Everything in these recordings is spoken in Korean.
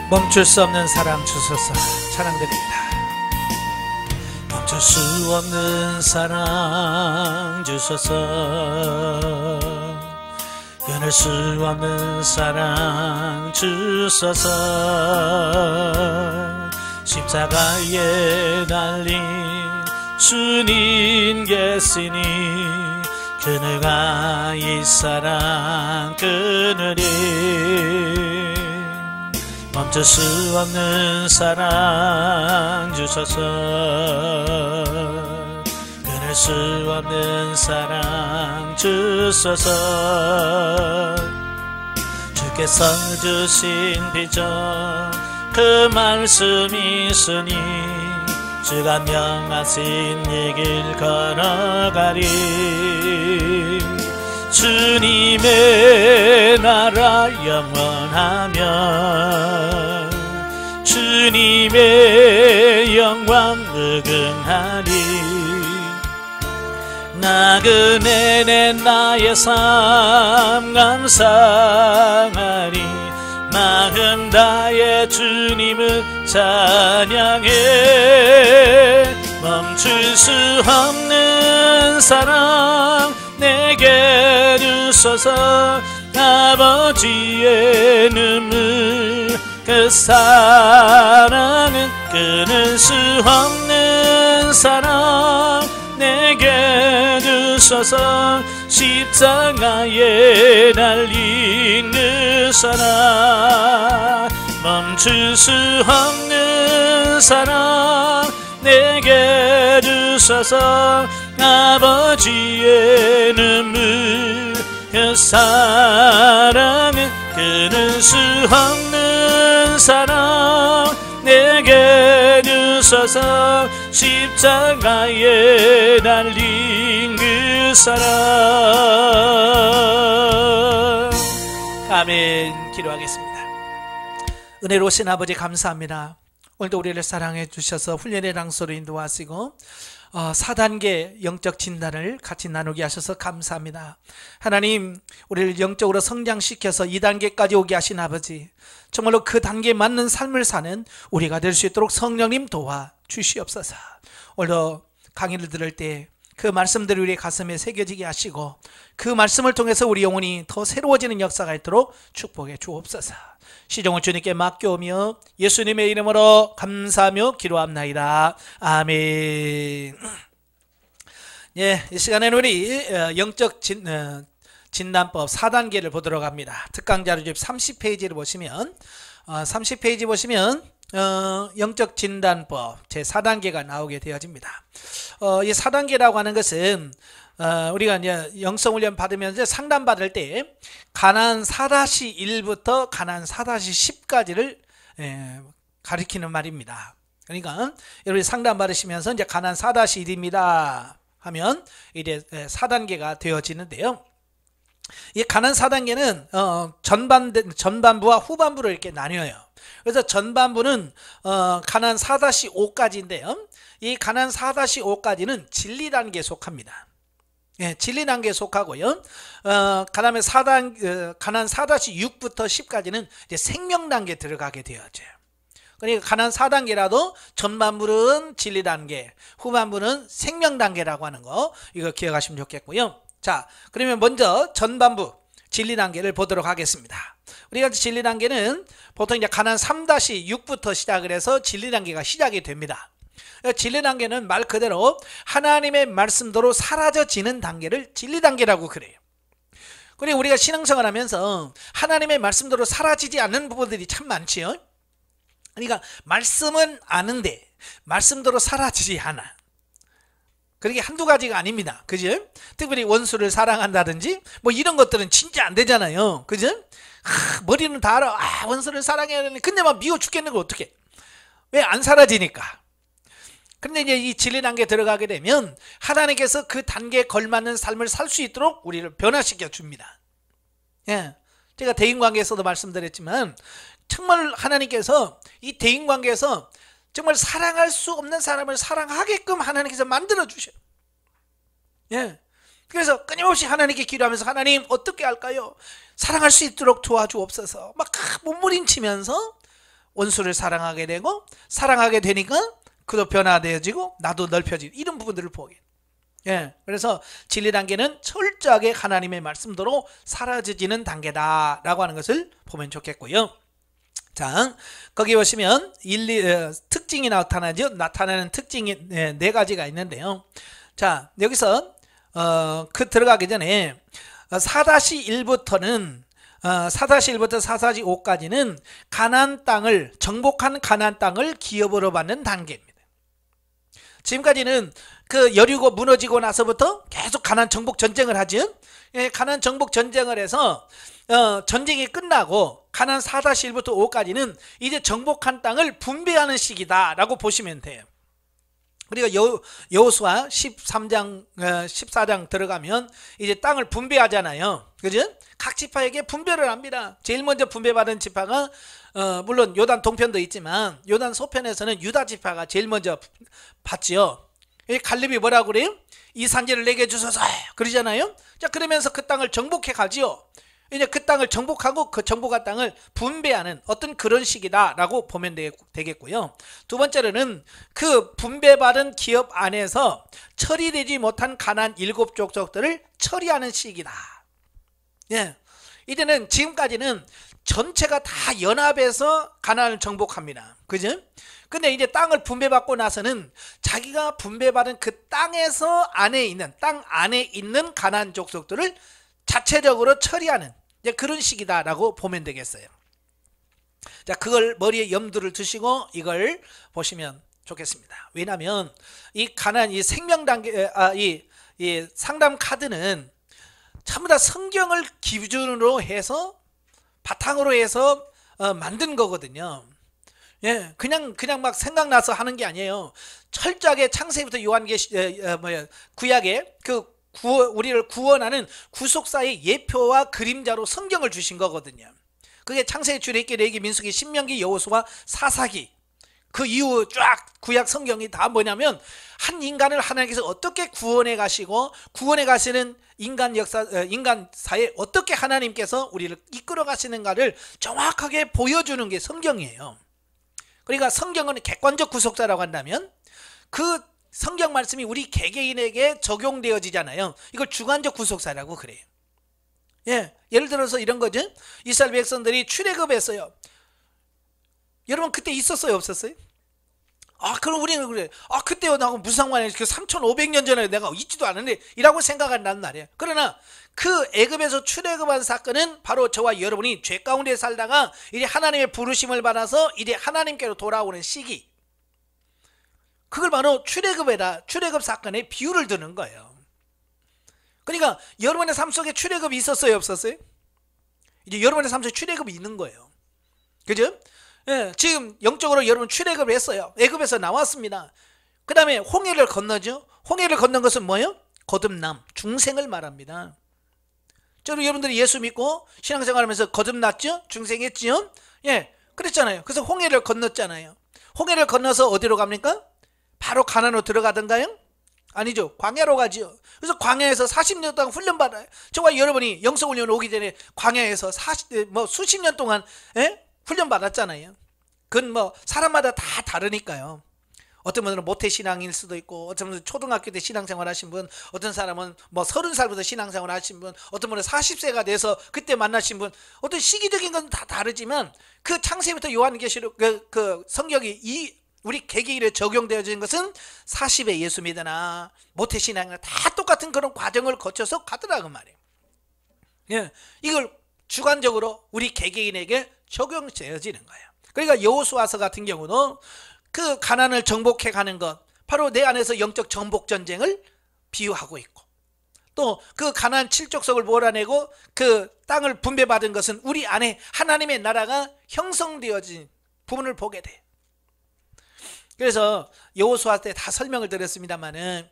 멈출 수 없는 사랑 주소서 찬양드립니다. 멈출 수 없는 사랑 주소서, 끊을 수 없는 사랑 주소서. 십자가에 달린 주님 계시니 그늘가 이 사랑 끊으리. 멈출 수 없는 사랑 주소서, 끊을 수 없는 사랑 주소서. 주께서 주신 비전 그 말씀이 있으니 주가 명하신 이 길 걸어가리. 주님의 나라 영원하며 주님의 영광 의근하리. 나그네네 나의 삶 감상하리. 마흔 다의 주님을 찬양해. 멈출 수 없는 사랑 내게 주소서. 아버지의 눈물 그 사랑은 끊을 수 없는 사랑 내게 주소서. 십자가에 달린 그 사랑 멈출 수 없는 사랑 내게 주소서. 아버지의 눈물 그 사랑은 끊을 수 없는 사랑 내게 주소서. 십자가에 달린 그 사랑. 아멘. 기도하겠습니다. 은혜로우신 아버지 감사합니다. 오늘도 우리를 사랑해 주셔서 훈련의 장소로 인도하시고 4단계 영적 진단을 같이 나누게 하셔서 감사합니다. 하나님, 우리를 영적으로 성장시켜서 2단계까지 오게 하신 아버지, 정말로 그 단계에 맞는 삶을 사는 우리가 될 수 있도록 성령님 도와 주시옵소서. 오늘도 강의를 들을 때 그 말씀들이 우리의 가슴에 새겨지게 하시고 그 말씀을 통해서 우리 영혼이 더 새로워지는 역사가 있도록 축복해 주옵소서. 시종을 주님께 맡겨오며 예수님의 이름으로 감사하며 기도합나이다. 아멘. 예, 이 시간에는 우리 영적 진단법 4단계를 보도록 합니다. 특강자료집 30페이지를 보시면 30페이지 보시면 영적 진단법 제 4단계가 나오게 되어집니다. 이 4단계라고 하는 것은 우리가 이제 영성훈련 받으면서 상담 받을 때 가난 4-1부터 가난 4-10까지를 가리키는 말입니다. 그러니까 여러분이 상담 받으시면서 이제 가난 4-1입니다 하면 이제 4단계가 되어지는데요. 이 가난 4단계는 전반부와 후반부로 이렇게 나뉘어요. 그래서 전반부는 가난 4-5까지인데요. 이 가난 4-5까지는 진리 단계에 속합니다. 예, 진리 단계에 속하고요. 그다음에 가난 4-6부터 10까지는 이제 생명 단계에 들어가게 되어져요. 그러니까 가난 4단계라도 전반부는 진리 단계, 후반부는 생명 단계라고 하는 거 이거 기억하시면 좋겠고요. 자, 그러면 먼저 전반부 진리 단계를 보도록 하겠습니다. 우리가 진리 단계는 보통 이제 가난 3-6부터 시작을 해서 진리 단계가 시작이 됩니다. 진리 단계는 말 그대로 하나님의 말씀대로 사라져지는 단계를 진리 단계라고 그래요. 그리고 우리가 신앙생활 하면서 하나님의 말씀대로 사라지지 않는 부분들이 참 많지요. 그러니까 말씀은 아는데 말씀대로 사라지지 않아. 그게 한두 가지가 아닙니다. 그죠? 특별히 원수를 사랑한다든지 뭐 이런 것들은 진짜 안 되잖아요. 그죠? 머리는 다 알아. 원수를 사랑해야 되는데 근데 막 미워 죽겠는 거 어떡해? 왜 안 사라지니까? 근데 이제 이 진리 단계에 들어가게 되면 하나님께서 그 단계에 걸맞는 삶을 살 수 있도록 우리를 변화시켜 줍니다. 예. 제가 대인관계에서도 말씀드렸지만 정말 하나님께서 이 대인관계에서 정말 사랑할 수 없는 사람을 사랑하게끔 하나님께서 만들어 주셔요. 예. 그래서 끊임없이 하나님께 기도하면서 하나님 어떻게 할까요? 사랑할 수 있도록 도와주옵소서. 막 몸부림치면서 원수를 사랑하게 되고, 사랑하게 되니까 그도 변화되어지고 나도 넓혀지고, 이런 부분들을 보게. 예, 그래서 진리 단계는 철저하게 하나님의 말씀대로 사라지는 단계다라고 하는 것을 보면 좋겠고요. 자, 거기 보시면 특징이 나타나죠. 나타나는 특징이 네 가지가 있는데요. 자, 여기서 들어가기 전에 4-1부터는 4-1부터 4-5까지는 가나안 땅을, 정복한 가나안 땅을 기업으로 받는 단계입니다. 지금까지는 그 여리고 무너지고 나서부터 계속 가나안 정복 전쟁을 하죠. 예, 가나안 정복 전쟁을 해서 전쟁이 끝나고 가나안 4-1부터 5까지는 이제 정복한 땅을 분배하는 시기다라고 보시면 돼요. 우리가 여호수아 13장 14장 들어가면 이제 땅을 분배하잖아요. 그죠? 각 지파에게 분배를 합니다. 제일 먼저 분배받은 지파가 물론 요단 동편도 있지만 요단 서편에서는 유다 지파가 제일 먼저 받지요. 갈렙이 뭐라고 그래요? 이 산지를 내게 주소서 그러잖아요. 자, 그러면서 그 땅을 정복해 가지요. 이제 그 땅을 정복하고 그 정복한 땅을 분배하는 어떤 그런 시기다라고 보면 되겠고요. 두 번째로는 그 분배받은 기업 안에서 처리되지 못한 가나안 7 족속들을 처리하는 시기다. 예, 이제는 지금까지는 전체가 다 연합해서 가나안을 정복합니다. 그죠? 근데 이제 땅을 분배받고 나서는 자기가 분배받은 그 땅 안에 있는 가나안 족속들을 자체적으로 처리하는 그런 시기다라고 보면 되겠어요. 자, 그걸 머리에 염두를 두시고 이걸 보시면 좋겠습니다. 왜냐하면 이 가나안 이 생명 단계 이 상담 카드는 전부 다 성경을 기준으로 해서 바탕으로 해서 만든 거거든요. 예, 그냥 막 생각나서 하는 게 아니에요. 철저하게 창세기부터 구약에 우리를 구원하는 구속사의 예표와 그림자로 성경을 주신 거거든요. 그게 창세기, 출애굽기, 레위기, 민수기, 신명기, 여호수아, 사사기, 그 이후 쫙 구약 성경이 다 뭐냐면 한 인간을 하나님께서 어떻게 구원해 가시고 구원해 가시는 인간사에 어떻게 하나님께서 우리를 이끌어 가시는가를 정확하게 보여주는 게 성경이에요. 그러니까 성경은 객관적 구속사라고 한다면 그 성경 말씀이 우리 개개인에게 적용되어지잖아요. 이걸 주관적 구속사라고 그래요. 예, 예를 들어서 이런 거죠. 이스라엘 백성들이 출애굽했어요. 여러분 그때 있었어요, 없었어요? 그럼 우리는 그래. 그때요, 나하고 무슨 상관이야? 그 3,500년 전에 내가 있지도 않은데 이라고 생각한다는 말이에요. 그러나 그 애굽에서 출애굽한 사건은 바로 저와 여러분이 죄 가운데 살다가 이제 하나님의 부르심을 받아서 이제 하나님께로 돌아오는 시기. 그걸 바로 출애굽 사건의 비유를 드는 거예요. 그러니까 여러분의 삶 속에 출애굽이 있었어요, 없었어요? 이제 여러분의 삶 속에 출애굽이 있는 거예요. 그죠? 예, 지금 영적으로 여러분 출애굽을 했어요. 애굽에서 나왔습니다. 그 다음에 홍해를 건너죠. 홍해를 건넌 것은 뭐예요? 거듭남, 중생을 말합니다. 저는 여러분들이 예수 믿고 신앙생활하면서 거듭났죠? 중생했죠? 예, 그랬잖아요. 그래서 홍해를 건넜잖아요. 홍해를 건너서 어디로 갑니까? 바로 가나안으로 들어가던가요? 아니죠. 광야로 가죠. 그래서 광야에서 40년 동안 훈련받아요. 저와 여러분이 영성훈련 오기 전에 광야에서 수십 년 동안 훈련받았잖아요. 그건 사람마다 다 다르니까요. 어떤 분들은 모태신앙일 수도 있고, 어떤 분들은 초등학교 때 신앙생활 하신 분, 어떤 사람은 30살부터 신앙생활 하신 분, 어떤 분은 40세가 돼서 그때 만나신 분, 어떤 시기적인 건 다 다르지만 그 창세기부터 요한계시록 그 성경이 우리 개개인에 적용되어진 것은 40에 예수 믿으나 모태신앙이나 다 똑같은 그런 과정을 거쳐서 가더라고 말이에요. 예, 이걸 주관적으로 우리 개개인에게 적용되어지는 거예요. 그러니까 여호수아서 같은 경우도 그 가나안을 정복해 가는 것, 바로 내 안에서 영적 정복 전쟁을 비유하고 있고, 또 그 가나안 7족속을 몰아내고 그 땅을 분배받은 것은 우리 안에 하나님의 나라가 형성되어진 부분을 보게 돼요. 그래서 여호수아 때 다 설명을 드렸습니다만은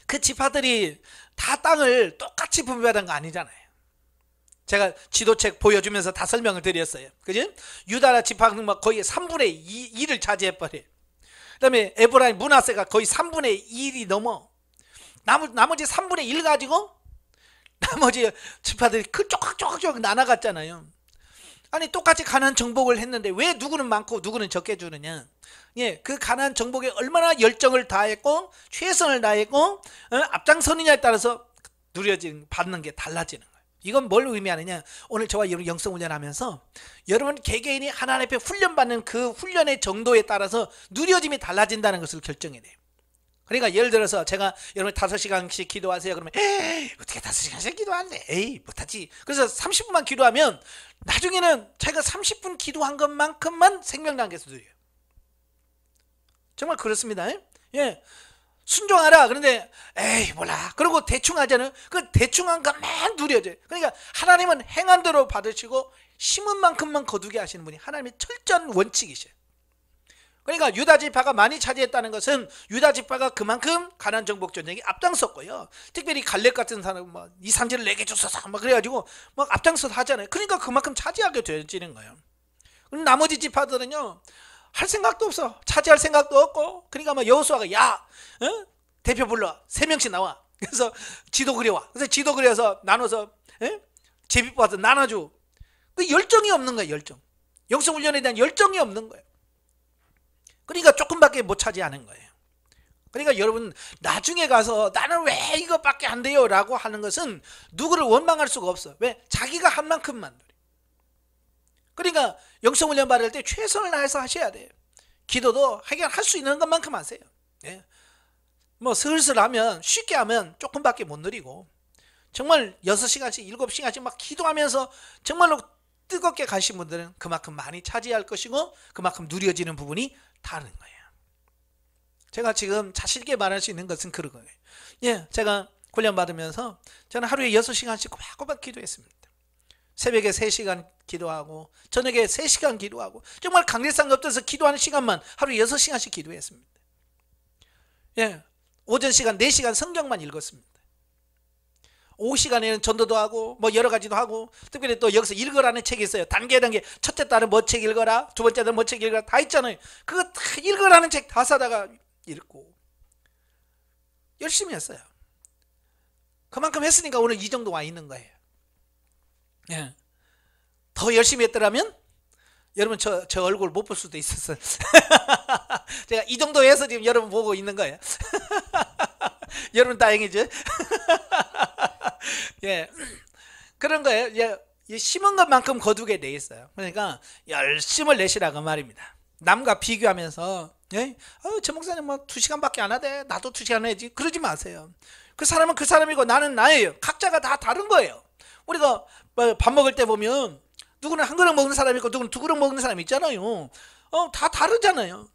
그 지파들이 다 땅을 똑같이 분배받은 거 아니잖아요. 제가 지도책 보여주면서 다 설명을 드렸어요. 그죠? 유다 지파는 거의 3분의 2를 차지해버려요. 그 다음에 에브라임, 므낫세가 거의 3분의 1이 넘어. 나머지 3분의 1 가지고 나머지 지파들이 쪼각쪼각 나눠갔잖아요. 아니 똑같이 가나안 정복을 했는데 왜 누구는 많고 누구는 적게 주느냐. 예, 그 가나안 정복에 얼마나 열정을 다했고 최선을 다했고 앞장서느냐에 따라서 누려지는 받는 게 달라지는 거예요. 이건 뭘 의미하느냐. 오늘 저와 여러분 영성훈련하면서 여러분 개개인이 하나님 앞에 훈련받는 그 훈련의 정도에 따라서 누려짐이 달라진다는 것을 결정해야 돼요. 그러니까 예를 들어서 제가 여러분 5시간씩 기도하세요. 그러면 에이 어떻게 5시간씩 기도하는데 에이 못하지. 그래서 30분만 기도하면 나중에는 제가 30분 기도한 것만큼만 생명단계에서 누려요. 정말 그렇습니다. 예, 순종하라. 그런데 에이 몰라. 그러고 대충 하잖아요. 그 대충한 것만 누려져요. 그러니까 하나님은 행한 대로 받으시고 심은 만큼만 거두게 하시는 분이 하나님의 철저한 원칙이셔요. 그러니까 유다 지파가 많이 차지했다는 것은 유다 지파가 그만큼 가나안 정복 전쟁에 앞장섰고요. 특별히 갈렙 같은 사람 뭐 이 산지를 내게 주소서 막 그래가지고 막 앞장서서 하잖아요. 그러니까 그만큼 차지하게 되어지는 거예요. 그럼 나머지 지파들은요 할 생각도 없어. 차지할 생각도 없고. 그러니까 막 여호수아가 야 대표 불러 3명씩 나와. 그래서 지도 그려와. 그래서 지도 그려서 나눠서 제비 뽑아서 나눠줘. 그 열정이 없는 거예요. 열정. 영성훈련에 대한 열정이 없는 거예요. 그러니까 조금밖에 못 차지하는 거예요. 그러니까 여러분 나중에 가서 나는 왜 이것밖에 안 돼요 라고 하는 것은 누구를 원망할 수가 없어. 왜? 자기가 한 만큼만. 그러니까 영성훈련 받을 때 최선을 다해서 하셔야 돼요. 기도도 하긴 할 수 있는 것만큼 하세요. 예. 뭐 슬슬 하면 쉽게 하면 조금밖에 못 누리고 정말 6시간씩 7시간씩 막 기도하면서 정말로 뜨겁게 가신 분들은 그만큼 많이 차지할 것이고 그만큼 누려지는 부분이 다른 거예요. 제가 지금 자신 있게 말할 수 있는 것은 그런 거예요. 예, 제가 훈련 받으면서 저는 하루에 6시간씩 꼬박꼬박 기도했습니다. 새벽에 3시간 기도하고 저녁에 3시간 기도하고 정말 강대상 엎드려서 기도하는 시간만 하루에 6시간씩 기도했습니다. 예, 오전 시간 4시간 성경만 읽었습니다. 오후 시간에는 전도도 하고 뭐 여러 가지도 하고 특별히 또 여기서 읽으라는 책이 있어요. 단계 첫째 딸은 뭐 책 읽어라, 두 번째 딸은 뭐 책 읽어라 다 있잖아요. 그거 다 읽으라는 책 다 사다가 읽고 열심히 했어요. 그만큼 했으니까 오늘 이 정도 와 있는 거예요. 예. 더 열심히 했더라면 여러분 저 얼굴 못 볼 수도 있었어요. 제가 이 정도 해서 지금 여러분 보고 있는 거예요. 여러분 다행이죠. 예, 그런 거예요. 예, 심은 것만큼 거두게 돼 있어요. 그러니까 열심을 내시라고 말입니다. 남과 비교하면서 예? 저 목사님 뭐 2시간밖에 안 하대. 나도 2시간 해야지. 그러지 마세요. 그 사람은 그 사람이고 나는 나예요. 각자가 다 다른 거예요. 우리가 밥 먹을 때 보면 누구는 한 그릇 먹는 사람이 있고 누구는 2그릇 먹는 사람이 있잖아요. 다 다르잖아요.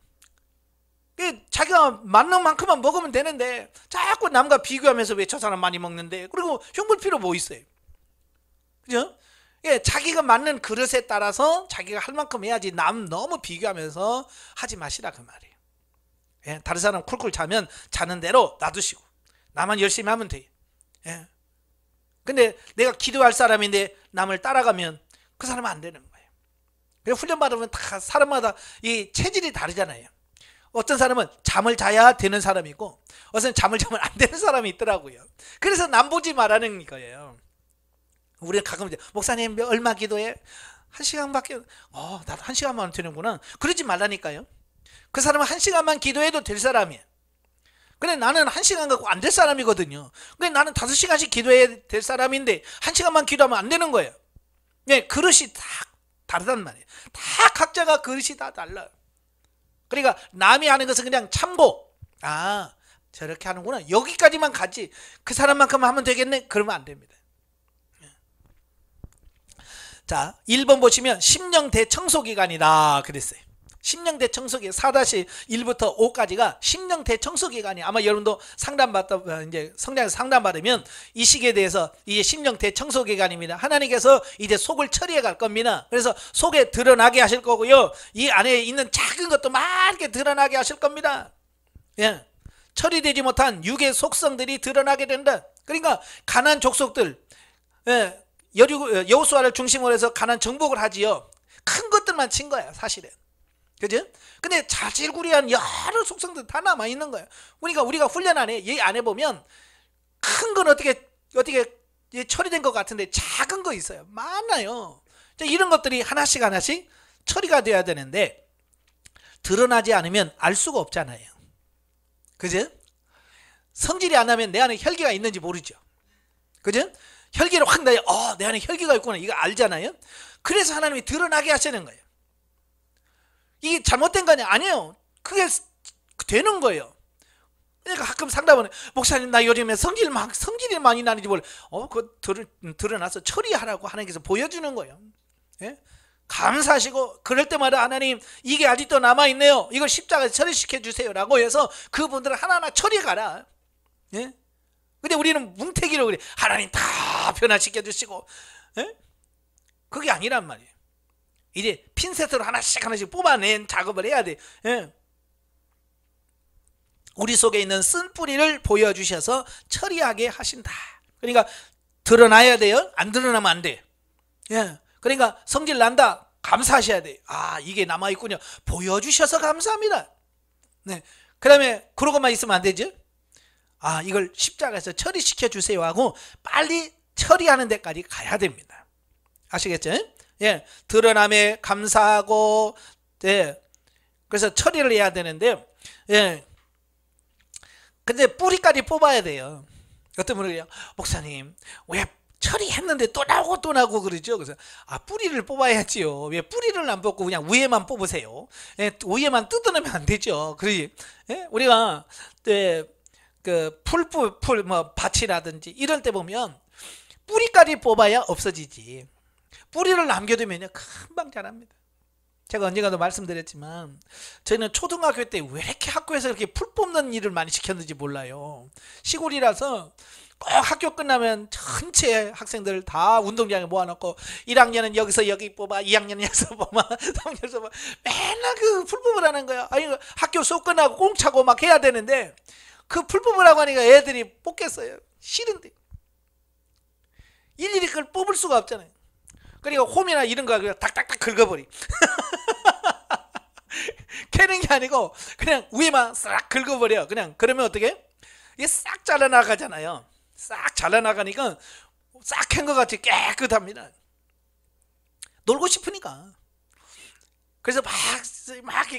자기가 맞는 만큼만 먹으면 되는데 자꾸 남과 비교하면서 왜 저 사람 많이 먹는데 그리고 흉볼 필요 뭐 있어요. 그죠? 예, 자기가 맞는 그릇에 따라서 자기가 할 만큼 해야지 남 너무 비교하면서 하지 마시라 그 말이에요. 예, 다른 사람 쿨쿨 자면 자는 대로 놔두시고 나만 열심히 하면 돼요. 예. 근데 내가 기도할 사람인데 남을 따라가면 그 사람은 안 되는 거예요. 그래서 훈련 받으면 다 사람마다 이 체질이 다르잖아요. 어떤 사람은 잠을 자야 되는 사람이 있고 어떤 잠을 자면 안 되는 사람이 있더라고요. 그래서 남 보지 말라는 거예요. 우리는 가끔 이제 목사님 얼마 기도해? 1시간밖에 나도 1시간만 되는구나. 그러지 말라니까요. 그 사람은 1시간만 기도해도 될 사람이에요. 근데 나는 1시간 갖고 안 될 사람이거든요. 근데 나는 5시간씩 기도해야 될 사람인데 1시간만 기도하면 안 되는 거예요. 네, 그릇이 다 다르단 말이에요. 다 각자가 그릇이 다 달라요. 그러니까 남이 하는 것은 그냥 참고 저렇게 하는구나 여기까지만 가지 그 사람만큼 하면 되겠네 그러면 안 됩니다. 자 1번 보시면 심령 대청소기간이다 그랬어요. 심령 대청소기 4-1부터 5까지가 심령 대청소기간이 아마 여러분도 상담받다 이제 성장에서 상담받으면 이 시기에 대해서 이제 심령 대청소기간입니다. 하나님께서 이제 속을 처리해 갈 겁니다. 그래서 속에 드러나게 하실 거고요. 이 안에 있는 작은 것도 많게 드러나게 하실 겁니다. 예. 처리되지 못한 육의 속성들이 드러나게 된다. 그러니까 가나안 족속들 예. 여호수아를 중심으로 해서 가나안 정복을 하지요. 큰 것들만 친 거야 사실은. 그죠? 근데 자질구레한 여러 속성들 다 남아있는 거예요. 그러니까 우리가 훈련 안에 이 안에 보면 큰 건 어떻게 처리된 것 같은데 작은 거 있어요. 많아요. 이런 것들이 하나씩 하나씩 처리가 돼야 되는데 드러나지 않으면 알 수가 없잖아요. 그죠? 성질이 안 나면 내 안에 혈기가 있는지 모르죠. 그죠? 혈기를 확 나요. 내 안에 혈기가 있구나. 이거 알잖아요. 그래서 하나님이 드러나게 하시는 거예요. 이게 잘못된 거 아니에요. 그게 되는 거예요. 그러니까 가끔 상담은 목사님 나 요즘에 성질이 많이 나는지 몰라. 그거 드러나서 처리하라고 하나님께서 보여주는 거예요. 예? 감사하시고 그럴 때마다 하나님 이게 아직도 남아있네요. 이걸 십자가에 처리시켜 주세요 라고 해서 그분들을 하나하나 처리가라. 예? 근데 우리는 뭉태기로 그래. 하나님 다 변화시켜 주시고, 예? 그게 아니란 말이에요. 이제 핀셋으로 하나씩 뽑아낸 작업을 해야 돼. 예? 우리 속에 있는 쓴뿌리를 보여주셔서 처리하게 하신다. 그러니까 드러나야 돼요. 안 드러나면 안 돼. 예. 그러니까 성질 난다. 감사하셔야 돼요. 이게 남아있군요. 보여주셔서 감사합니다. 네. 그 다음에 그러고만 있으면 안 되죠. 이걸 십자가에서 처리시켜 주세요 하고 빨리 처리하는 데까지 가야 됩니다. 아시겠죠? 예. 드러남에 감사하고, 예. 그래서 처리를 해야 되는데, 예. 근데 뿌리까지 뽑아야 돼요. 어떤 분은 그래요. 목사님, 왜 처리했는데 또 나오고 그러죠. 그래서 뿌리를 뽑아야지요. 왜 뿌리를 안 뽑고 그냥 위에만 뽑으세요? 예, 위에만 뜯어내면 안 되죠. 그러지? 예? 우리가 그 풀 밭이라든지 이럴 때 보면 뿌리까지 뽑아야 없어지지. 뿌리를 남겨두면요 금방 자랍니다. 제가 언젠가도 말씀드렸지만 저희는 초등학교 때 왜 이렇게 학교에서 이렇게 풀 뽑는 일을 많이 시켰는지 몰라요. 시골이라서 꼭 학교 끝나면 전체 학생들 다 운동장에 모아놓고 1학년은 여기서 여기 뽑아, 2학년은 여기서 뽑아, 3학년은 여기서 뽑아, 맨날 그 풀 뽑으라는 거야. 학교 수업 끝나고 공차고 막 해야 되는데 그 풀 뽑으라고 하니까 애들이 뽑겠어요. 싫은데 일일이 그걸 뽑을 수가 없잖아요. 그러니까 홈이나 이런 거 그냥 닥닥닥 긁어버리. 캐는 게 아니고 그냥 위에만 싹 긁어버려. 그냥 그러면 어떻게? 이게 싹 잘라나가잖아요. 싹 잘라나가니까 싹 캔 것 같이 깨끗합니다. 놀고 싶으니까. 그래서 막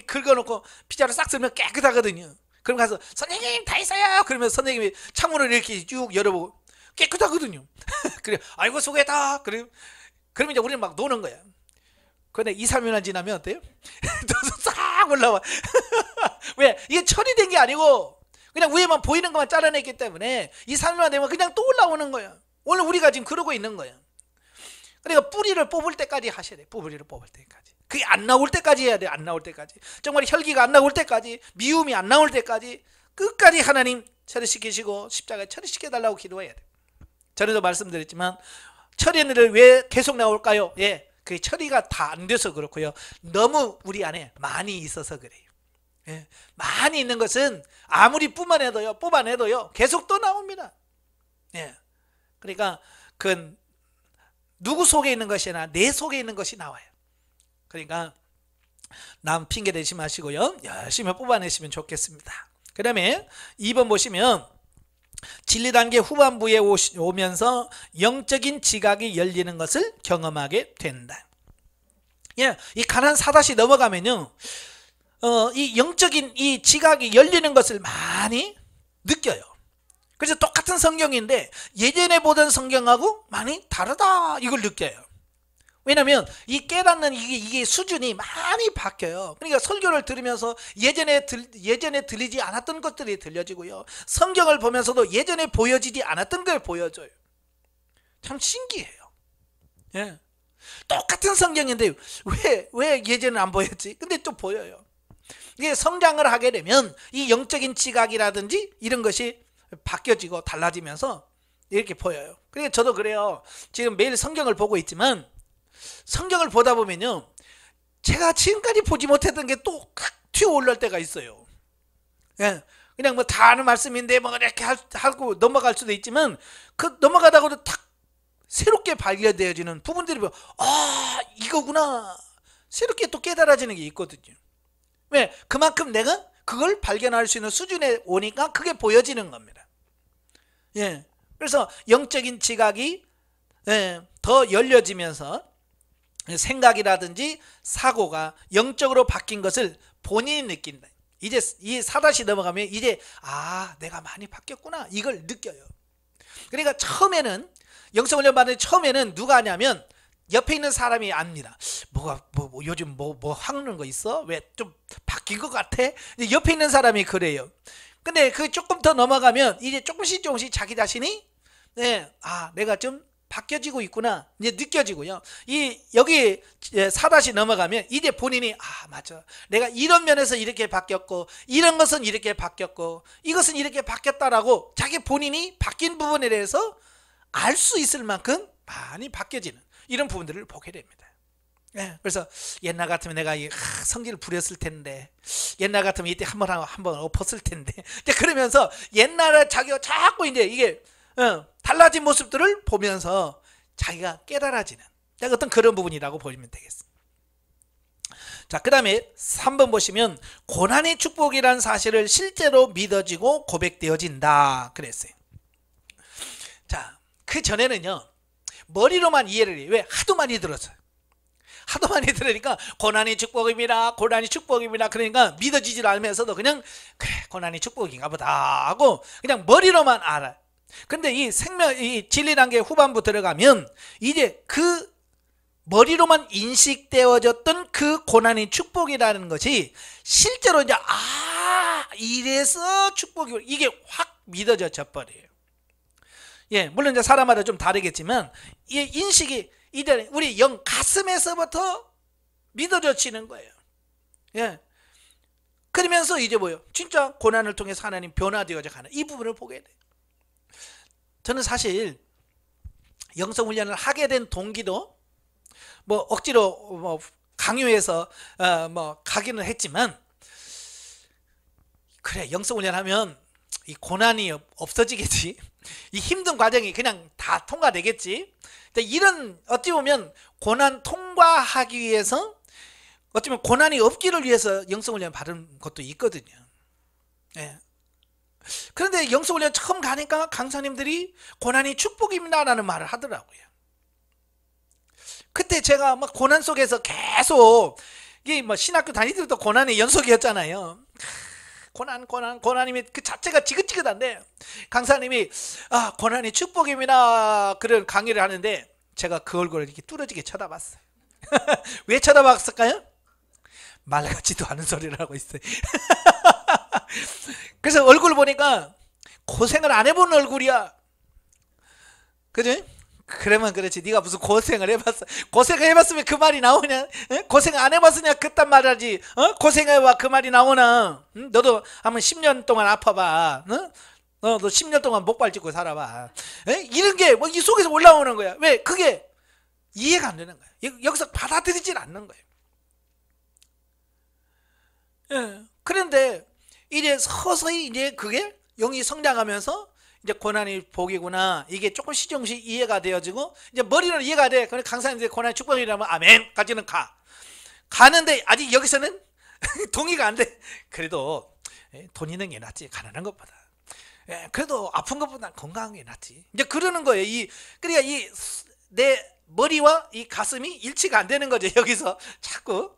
긁어놓고 피자로 싹 쓸면 깨끗하거든요. 그럼 가서 선생님 다 했어요. 그러면 선생님이 창문을 이렇게 쭉 열어보고 깨끗하거든요. 그래 아이고 수고했다. 그러면 이제 우리는 막 노는 거야. 근데 2, 3일만 지나면 어때요? 싹 올라와. 왜? 이게 처리된 게 아니고 그냥 위에만 보이는 것만 잘라냈기 때문에 2, 3일만 되면 그냥 또 올라오는 거야. 오늘 우리가 지금 그러고 있는 거야. 그러니까 뿌리를 뽑을 때까지 하셔야 돼. 뿌리를 뽑을 때까지. 그게 안 나올 때까지 해야 돼. 안 나올 때까지. 정말 혈기가 안 나올 때까지, 미움이 안 나올 때까지 끝까지 하나님 처리시키시고 십자가에 처리시켜달라고 기도해야 돼. 전에도 말씀드렸지만 처리는 왜 계속 나올까요? 예, 그 처리가 다 안 돼서 그렇고요. 너무 우리 안에 많이 있어서 그래요. 예, 많이 있는 것은 아무리 뽑아내도요 계속 또 나옵니다. 예, 그러니까 그 누구 속에 있는 것이나 내 속에 있는 것이 나와요. 그러니까 남 핑계 대지 마시고요 열심히 뽑아내시면 좋겠습니다. 그 다음에 2번 보시면 진리 단계 후반부에 오면서 영적인 지각이 열리는 것을 경험하게 된다. 예, 이 가난 4다시 넘어가면요, 이 영적인 이 지각이 열리는 것을 많이 느껴요. 그래서 똑같은 성경인데 예전에 보던 성경하고 많이 다르다 이걸 느껴요. 왜냐하면 이 깨닫는 이게 수준이 많이 바뀌어요. 그러니까 설교를 들으면서 예전에 들리지 않았던 것들이 들려지고요. 성경을 보면서도 예전에 보여지지 않았던 걸 보여줘요. 참 신기해요. 예. 똑같은 성경인데 왜 예전에 안 보였지? 근데 또 보여요. 이게 성장을 하게 되면 이 영적인 지각이라든지 이런 것이 바뀌어지고 달라지면서 이렇게 보여요. 그러니까 저도 그래요. 지금 매일 성경을 보고 있지만 성경을 보다 보면요 제가 지금까지 보지 못했던 게 또 튀어 올라올 때가 있어요. 예, 그냥 뭐 다 아는 말씀인데 뭐 이렇게 하고 넘어갈 수도 있지만 그 넘어가다가도 탁 새롭게 발견되어지는 부분들이 이거구나 새롭게 또 깨달아지는 게 있거든요. 왜? 그만큼 내가 그걸 발견할 수 있는 수준에 오니까 그게 보여지는 겁니다. 예, 그래서 영적인 지각이 더 열려지면서 생각이라든지 사고가 영적으로 바뀐 것을 본인이 느낀다. 이제 이 4다시 넘어가면 이제 내가 많이 바뀌었구나 이걸 느껴요. 그러니까 처음에는 영성훈련 받는 처음에는 누가 하냐면 옆에 있는 사람이 압니다. 요즘 뭐 하는 거 있어? 왜 좀 바뀐 것 같아? 이제 옆에 있는 사람이 그래요. 근데 그 조금 더 넘어가면 이제 조금씩 자기 자신이 내가 좀 바뀌어지고 있구나 이제 느껴지고요. 여기 4다시 넘어가면 이제 본인이 맞아, 내가 이런 면에서 이렇게 바뀌었고 이런 것은 이렇게 바뀌었고 이것은 이렇게 바뀌었다라고 자기 본인이 바뀐 부분에 대해서 알 수 있을 만큼 많이 바뀌어지는 이런 부분들을 보게 됩니다. 그래서 옛날 같으면 내가 성질을 부렸을 텐데, 옛날 같으면 이때 한번 엎었을 텐데, 이제 그러면서 옛날에 자기가 자꾸 이제 이게 달라진 모습들을 보면서 자기가 깨달아지는 어떤 그런 부분이라고 보시면 되겠습니다. 자, 그 다음에 3번 보시면 고난의 축복이라는 사실을 실제로 믿어지고 고백되어진다 그랬어요. 자, 그 전에는요 머리로만 이해를 해요. 왜? 하도 많이 들었어요. 하도 많이 들으니까 고난이 축복입니다, 고난이 축복입니다. 그러니까 믿어지질 않으면서도 그냥 그래 고난이 축복인가 보다 하고 그냥 머리로만 알아요. 근데 이 진리 단계 후반부 들어가면 이제 그 머리로만 인식되어졌던 그 고난이 축복이라는 것이 실제로 이제 이래서 축복이 이게 확 믿어져 버려요. 물론 이제 사람마다 좀 다르겠지만 이 인식이 이제 우리 영 가슴에서부터 믿어져지는 거예요. 그러면서 이제 진짜 고난을 통해서 하나님 변화되어져 가는 이 부분을 보게 돼요. 저는 사실 영성훈련을 하게 된 동기도 억지로 강요해서 가기는 했지만, 그래 영성훈련 하면 이 고난이 없어지겠지, 이 힘든 과정이 그냥 다 통과되겠지, 이런 어찌 보면 고난 통과하기 위해서 어찌 보면 고난이 없기를 위해서 영성훈련 받은 것도 있거든요. 그런데 영성훈련 처음 가니까 강사님들이 고난이 축복입니다 라는 말을 하더라고요. 그때 제가 막 고난 속에서 계속 이게 신학교 다닐 때부터 고난의 연속이었잖아요. 고난이면 그 자체가 지긋지긋한데 강사님이 고난이 축복입니다 그런 강의를 하는데 제가 그 얼굴을 이렇게 뚫어지게 쳐다봤어요. 왜 쳐다봤을까요? 말 같지도 않은 소리를 하고 있어요. 그래서 얼굴 보니까 고생을 안 해본 얼굴이야. 그지? 그러면 그렇지, 네가 무슨 고생을 해봤어? 고생을 해봤으면 그 말이 나오냐? 고생 안 해봤으냐 그딴 말 하지. 고생해봐 그 말이 나오나? 너도 한번 10년 동안 아파봐. 너도 10년 동안 목발 짚고 살아봐. 이런 게 이 속에서 올라오는 거야. 왜? 그게 이해가 안 되는 거야. 여기서 받아들이질 않는 거예요. 그런데 이제 서서히 이제 그게 영이 성장하면서 이제 고난이 복이구나, 이게 조금씩 이해가 되어지고 이제 머리로 이해가 돼. 그래 강사님들 고난이 축복이라면 아멘까지는 가는데 아직 여기서는 동의가 안 돼. 그래도 돈 있는 게 낫지 가난한 것보다. 그래도 아픈 것보다 건강한 게 낫지. 이제 그러는 거예요. 그러니까 내 머리와 이 가슴이 일치가 안 되는 거죠. 여기서 자꾸.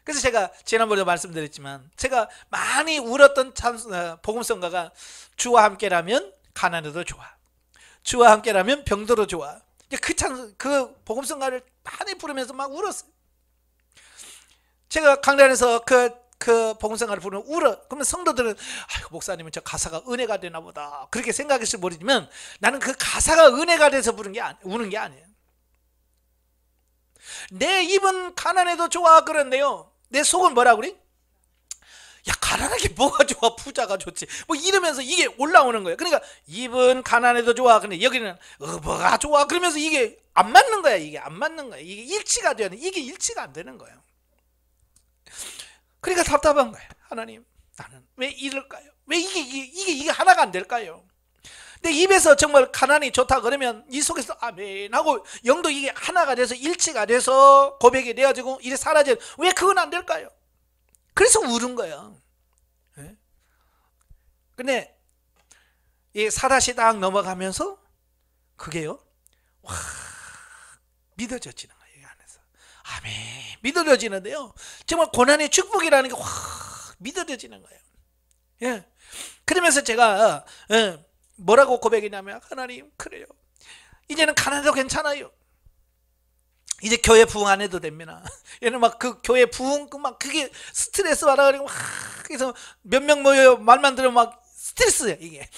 그래서 제가 지난번에 말씀드렸지만 제가 많이 울었던 복음성가가 주와 함께라면 가난해도 좋아, 주와 함께라면 병들어도 좋아. 그 복음성가를 많이 부르면서 막 울었어요. 제가 강단에서 그 복음성가를 부르면 울어. 그러면 성도들은 목사님은 저 가사가 은혜가 되나 보다 그렇게 생각했을 모르지만 나는 그 가사가 은혜가 돼서 우는 게 아니에요. 내 입은 가난해도 좋아 그런데요, 내 속은 뭐라 그래? 야 가난하게 뭐가 좋아, 부자가 좋지 이러면서 이게 올라오는 거예요. 그러니까 입은 가난해도 좋아, 근데 여기는 뭐가 좋아 그러면서 이게 안 맞는 거야. 이게 안 맞는 거야. 이게 일치가 돼야 돼. 이게 일치가 안 되는 거예요. 그러니까 답답한 거예요. 하나님 나는 왜 이럴까요? 왜 이게 하나가 안 될까요? 내 입에서 정말 가난이 좋다 그러면 이 속에서 아멘 하고 영도 이게 하나가 돼서 일치가 돼서 고백이 되어지고 이래 사라져. 왜 그건 안 될까요? 그래서 울은 거예요. 근데 이 4다시 딱 넘어가면서 그게요 확 믿어져지는 거예요. 아멘. 믿어져지는데요. 정말 고난의 축복이라는 게 확 믿어져지는 거예요. 예. 그러면서 제가 뭐라고 고백했냐면, 하나님, 그래요. 이제는 가난해도 괜찮아요. 이제 교회 부흥 안 해도 됩니다. 얘는 막 그 교회 부흥 막 그게 스트레스 받아가지고 막 그래서 몇 명 모여요. 말만 들으면 막 스트레스야 이게.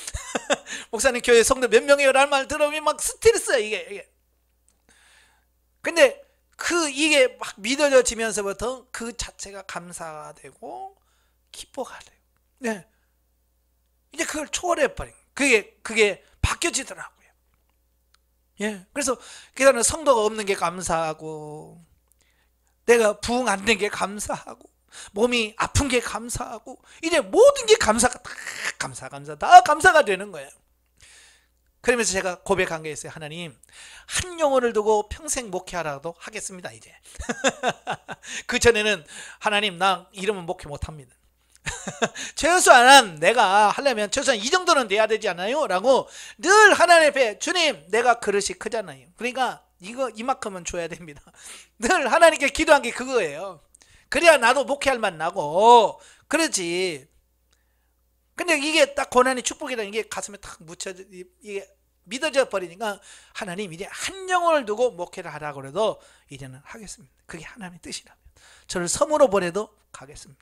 목사님 교회 성도 몇 명이요? 라는 말 들으면 막 스트레스야 이게. 근데 이게 막 믿어지면서부터 그 자체가 감사가 되고 기뻐가 돼요. 네. 이제 그걸 초월해 버린 그게 바뀌어지더라고요. 예. 그래서 그다음에 성도가 없는 게 감사하고, 내가 부흥 안 된 게 감사하고, 몸이 아픈 게 감사하고, 이제 모든 게 감사가 다 다 감사가 되는 거예요. 그러면서 제가 고백한 게 있어요. 하나님, 한 영혼을 두고 평생 목회하라도 하겠습니다. 이제 그 전에는 하나님, 나 이러면 목회 못합니다. 최소한 내가 하려면 최소한 이 정도는 돼야 되지 않나요? 라고 늘 하나님 앞에, 주님, 내가 그릇이 크잖아요. 그러니까 이만큼은 줘야 됩니다. 늘 하나님께 기도한 게 그거예요. 그래야 나도 목회할 만 나고 그러지. 근데 이게 딱 고난의 축복이라는 게 가슴에 탁 묻혀져, 이게 믿어져 버리니까, 하나님, 이제 한 영혼을 두고 목회를 하라고 그래도 이제는 하겠습니다. 그게 하나님의 뜻이라면 저를 섬으로 보내도 가겠습니다.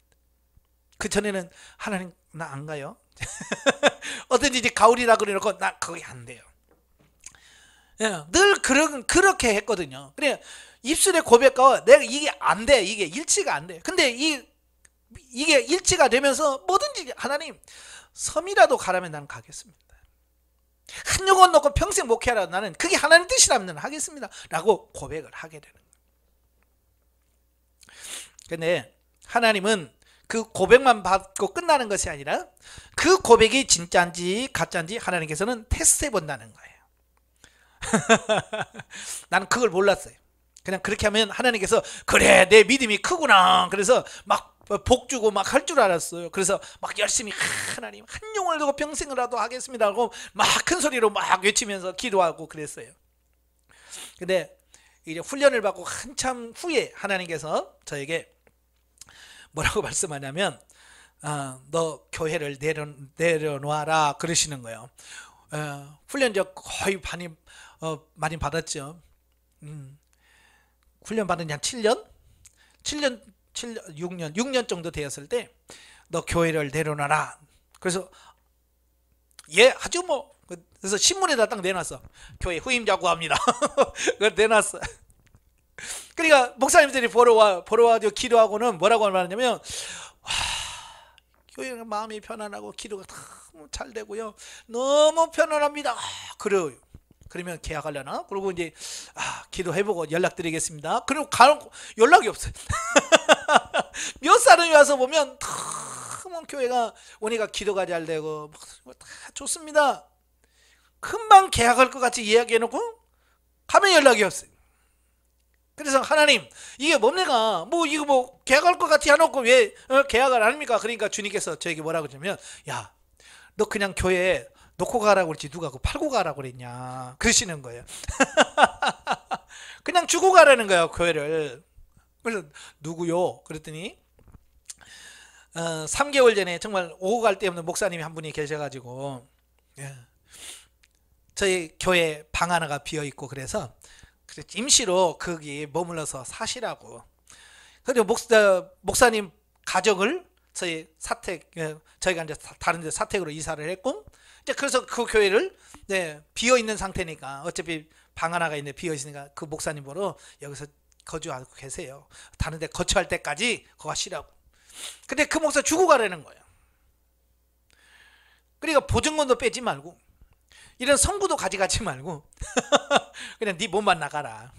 그 전에는 하나님, 나 안 가요. 어떤지 이제 가을이라 그래놓고 나 거기 안 돼요. 예, 늘 그렇게 했거든요. 그래, 입술의 고백과 내가 이게 안 돼. 이게 일치가 안 돼. 근데 이게 일치가 되면서 뭐든지, 하나님, 섬이라도 가라면 나는 가겠습니다. 한 영혼 놓고 평생 목회하라, 나는 그게 하나님 뜻이라면 나는 하겠습니다. 라고 고백을 하게 되는 거예요. 근데 하나님은 그 고백만 받고 끝나는 것이 아니라 그 고백이 진짜인지 가짜인지 하나님께서는 테스트해 본다는 거예요. 나는 그걸 몰랐어요. 그냥 그렇게 하면 하나님께서, 그래, 내 믿음이 크구나. 그래서 막 복 주고 막 할 줄 알았어요. 그래서 막 열심히, 하나님, 한 영혼을 두고 평생이라도 하겠습니다 하고 막 큰 소리로 막 외치면서 기도하고 그랬어요. 근데 이제 훈련을 받고 한참 후에 하나님께서 저에게 뭐라고 말씀하냐면, 너 교회를 내려놓아라 그러시는 거예요. 훈련적 거의 많이 받았죠. 훈련 받은 지 한 6년 정도 되었을 때, 너 교회를 내려놔라. 그래서 예, 아주 뭐, 그래서 신문에다 딱 내놨어. 교회 후임자고 합니다. 그걸 내놨어. 그러니까 목사님들이 보러 와서 기도하고는 뭐라고 말하냐면, 교회는 마음이 편안하고 기도가 너무 잘 되고요, 너무 편안합니다. 그래요. 그러면 계약하려나? 그리고 이제 기도해보고 연락드리겠습니다. 그리고 연락이 없어요. 몇 사람이 와서 보면 너무 교회가 오니까 기도가 잘 되고 다 좋습니다. 금방 계약할 것 같이 이야기해놓고 가면 연락이 없어요. 그래서 하나님, 이게 뭡니까? 이거 뭐 계약할 것 같이 해놓고 왜 계약을 안 합니까? 그러니까 주님께서 저에게 뭐라고 그러냐면, 야, 너 그냥 교회 놓고 가라고 그랬지 누가 그거 팔고 가라고 그랬냐 그러시는 거예요. 그냥 주고 가라는 거예요, 교회를. 그래서 누구요? 그랬더니 3개월 전에 정말 오고 갈 데 없는 목사님이 한 분이 계셔가지고, 저희 교회 방 하나가 비어있고 그래서 임시로 거기 머물러서 사시라고. 그리고 목사님 가족을 저희가 이제 다른 데 사택으로 이사를 했고, 이제 그래서 그 교회를 비어 있는 상태니까, 어차피 방 하나가 있는데 비어 있으니까 그 목사님 보러 여기서 거주하고 계세요. 다른 데 거처할 때까지 거기 쉬라고. 근데 그 목사 주고 가라는 거예요. 그러니까 보증금도 빼지 말고, 이런 성구도 가져가지 말고 그냥 네 몸만 나가라.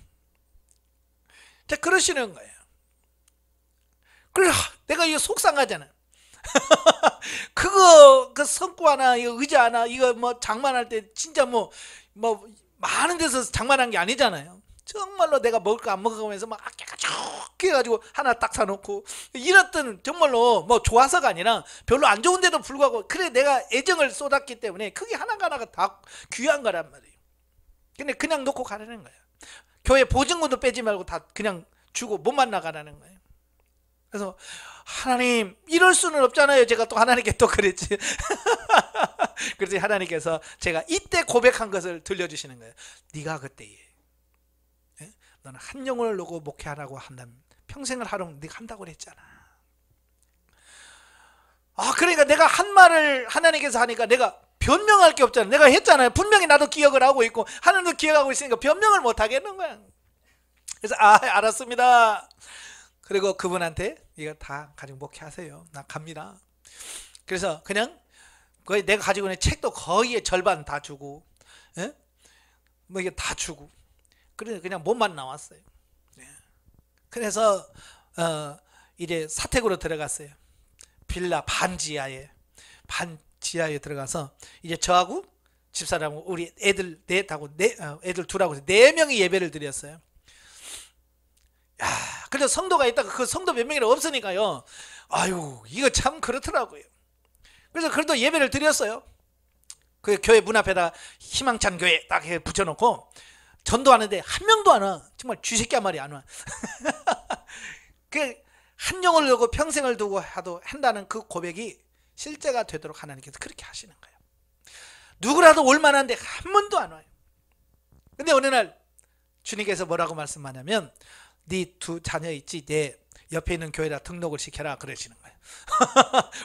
자, 그러시는 거예요. 그래, 내가 이거 속상하잖아. 그 성구 하나, 이거 의자 하나, 이거 뭐 장만할 때 진짜 뭐 많은 데서 장만한 게 아니잖아요. 정말로 내가 먹을 거 안 먹어가면서 막 아껴가 쭉 해가지고 하나 딱 사놓고 이랬던, 정말로 뭐 좋아서가 아니라 별로 안 좋은데도 불구하고, 그래 내가 애정을 쏟았기 때문에 그게 하나하나가 다 귀한 거란 말이에요. 근데 그냥 놓고 가라는 거야. 교회 보증금도 빼지 말고 다 그냥 주고 못 만나가라는 거예요. 그래서 하나님 이럴 수는 없잖아요. 제가 또 하나님께 또 그랬지. 그래서 하나님께서 제가 이때 고백한 것을 들려주시는 거예요. 네가 그때에 너는 한 영혼을 놓고 목회하라고 한다면 평생을 하려면 네가 한다고 그랬잖아. 그러니까 내가 한 말을 하나님께서 하니까 내가 변명할 게 없잖아. 내가 했잖아요. 분명히 나도 기억을 하고 있고 하나님도 기억하고 있으니까 변명을 못 하겠는 거야. 그래서 알았습니다. 그리고 그분한테 이거 다 가지고 목회하세요. 나 갑니다. 그래서 그냥 거의 내가 가지고 있는 책도 거의 절반 다 주고, 뭐 이게 다 주고, 그래서 그냥 몸만 나왔어요. 그래서 이제 사택으로 들어갔어요. 빌라 반지하에 들어가서 이제 저하고 집사람하고 우리 애들 넷하고 애들 둘하고 4명이 예배를 드렸어요. 그래서 성도가 있다가 그 성도 몇 명이나 없으니까요. 아유, 이거 참 그렇더라고요. 그래서 그래도 예배를 드렸어요. 그 교회 문 앞에다 희망찬 교회 딱 붙여놓고 전도하는데 한 명도 안 와. 정말 쥐새끼 한 마리 안 와. 그 한 영혼을 두고 평생을 두고 한다는 그 고백이 실제가 되도록 하나님께서 그렇게 하시는 거예요. 누구라도 올 만한데 한 번도 안 와요. 근데 어느 날 주님께서 뭐라고 말씀하냐면 네 2 자녀 있지? 내 옆에 있는 교회라 등록을 시켜라 그러시는 거예요.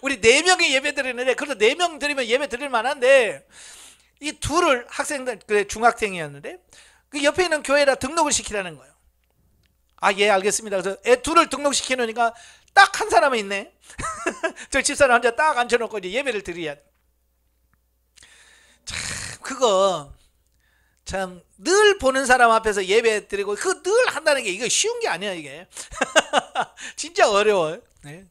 우리 4명이 예배 드리는데 그래도 4명 드리면 예배 드릴 만한데 이 둘을 학생들 중학생이었는데 그 옆에 있는 교회라 등록을 시키라는 거예요. 예, 알겠습니다. 그래서 애 둘을 등록시켜 놓으니까 딱 한 사람이 있네. 저 집사람 혼자 딱 앉혀놓고 이제 예배를 드려야 돼. 참 그거 참 늘 보는 사람 앞에서 예배 드리고 그 늘 한다는 게 이거 쉬운 게 아니야 이게. 진짜 어려워요. 네.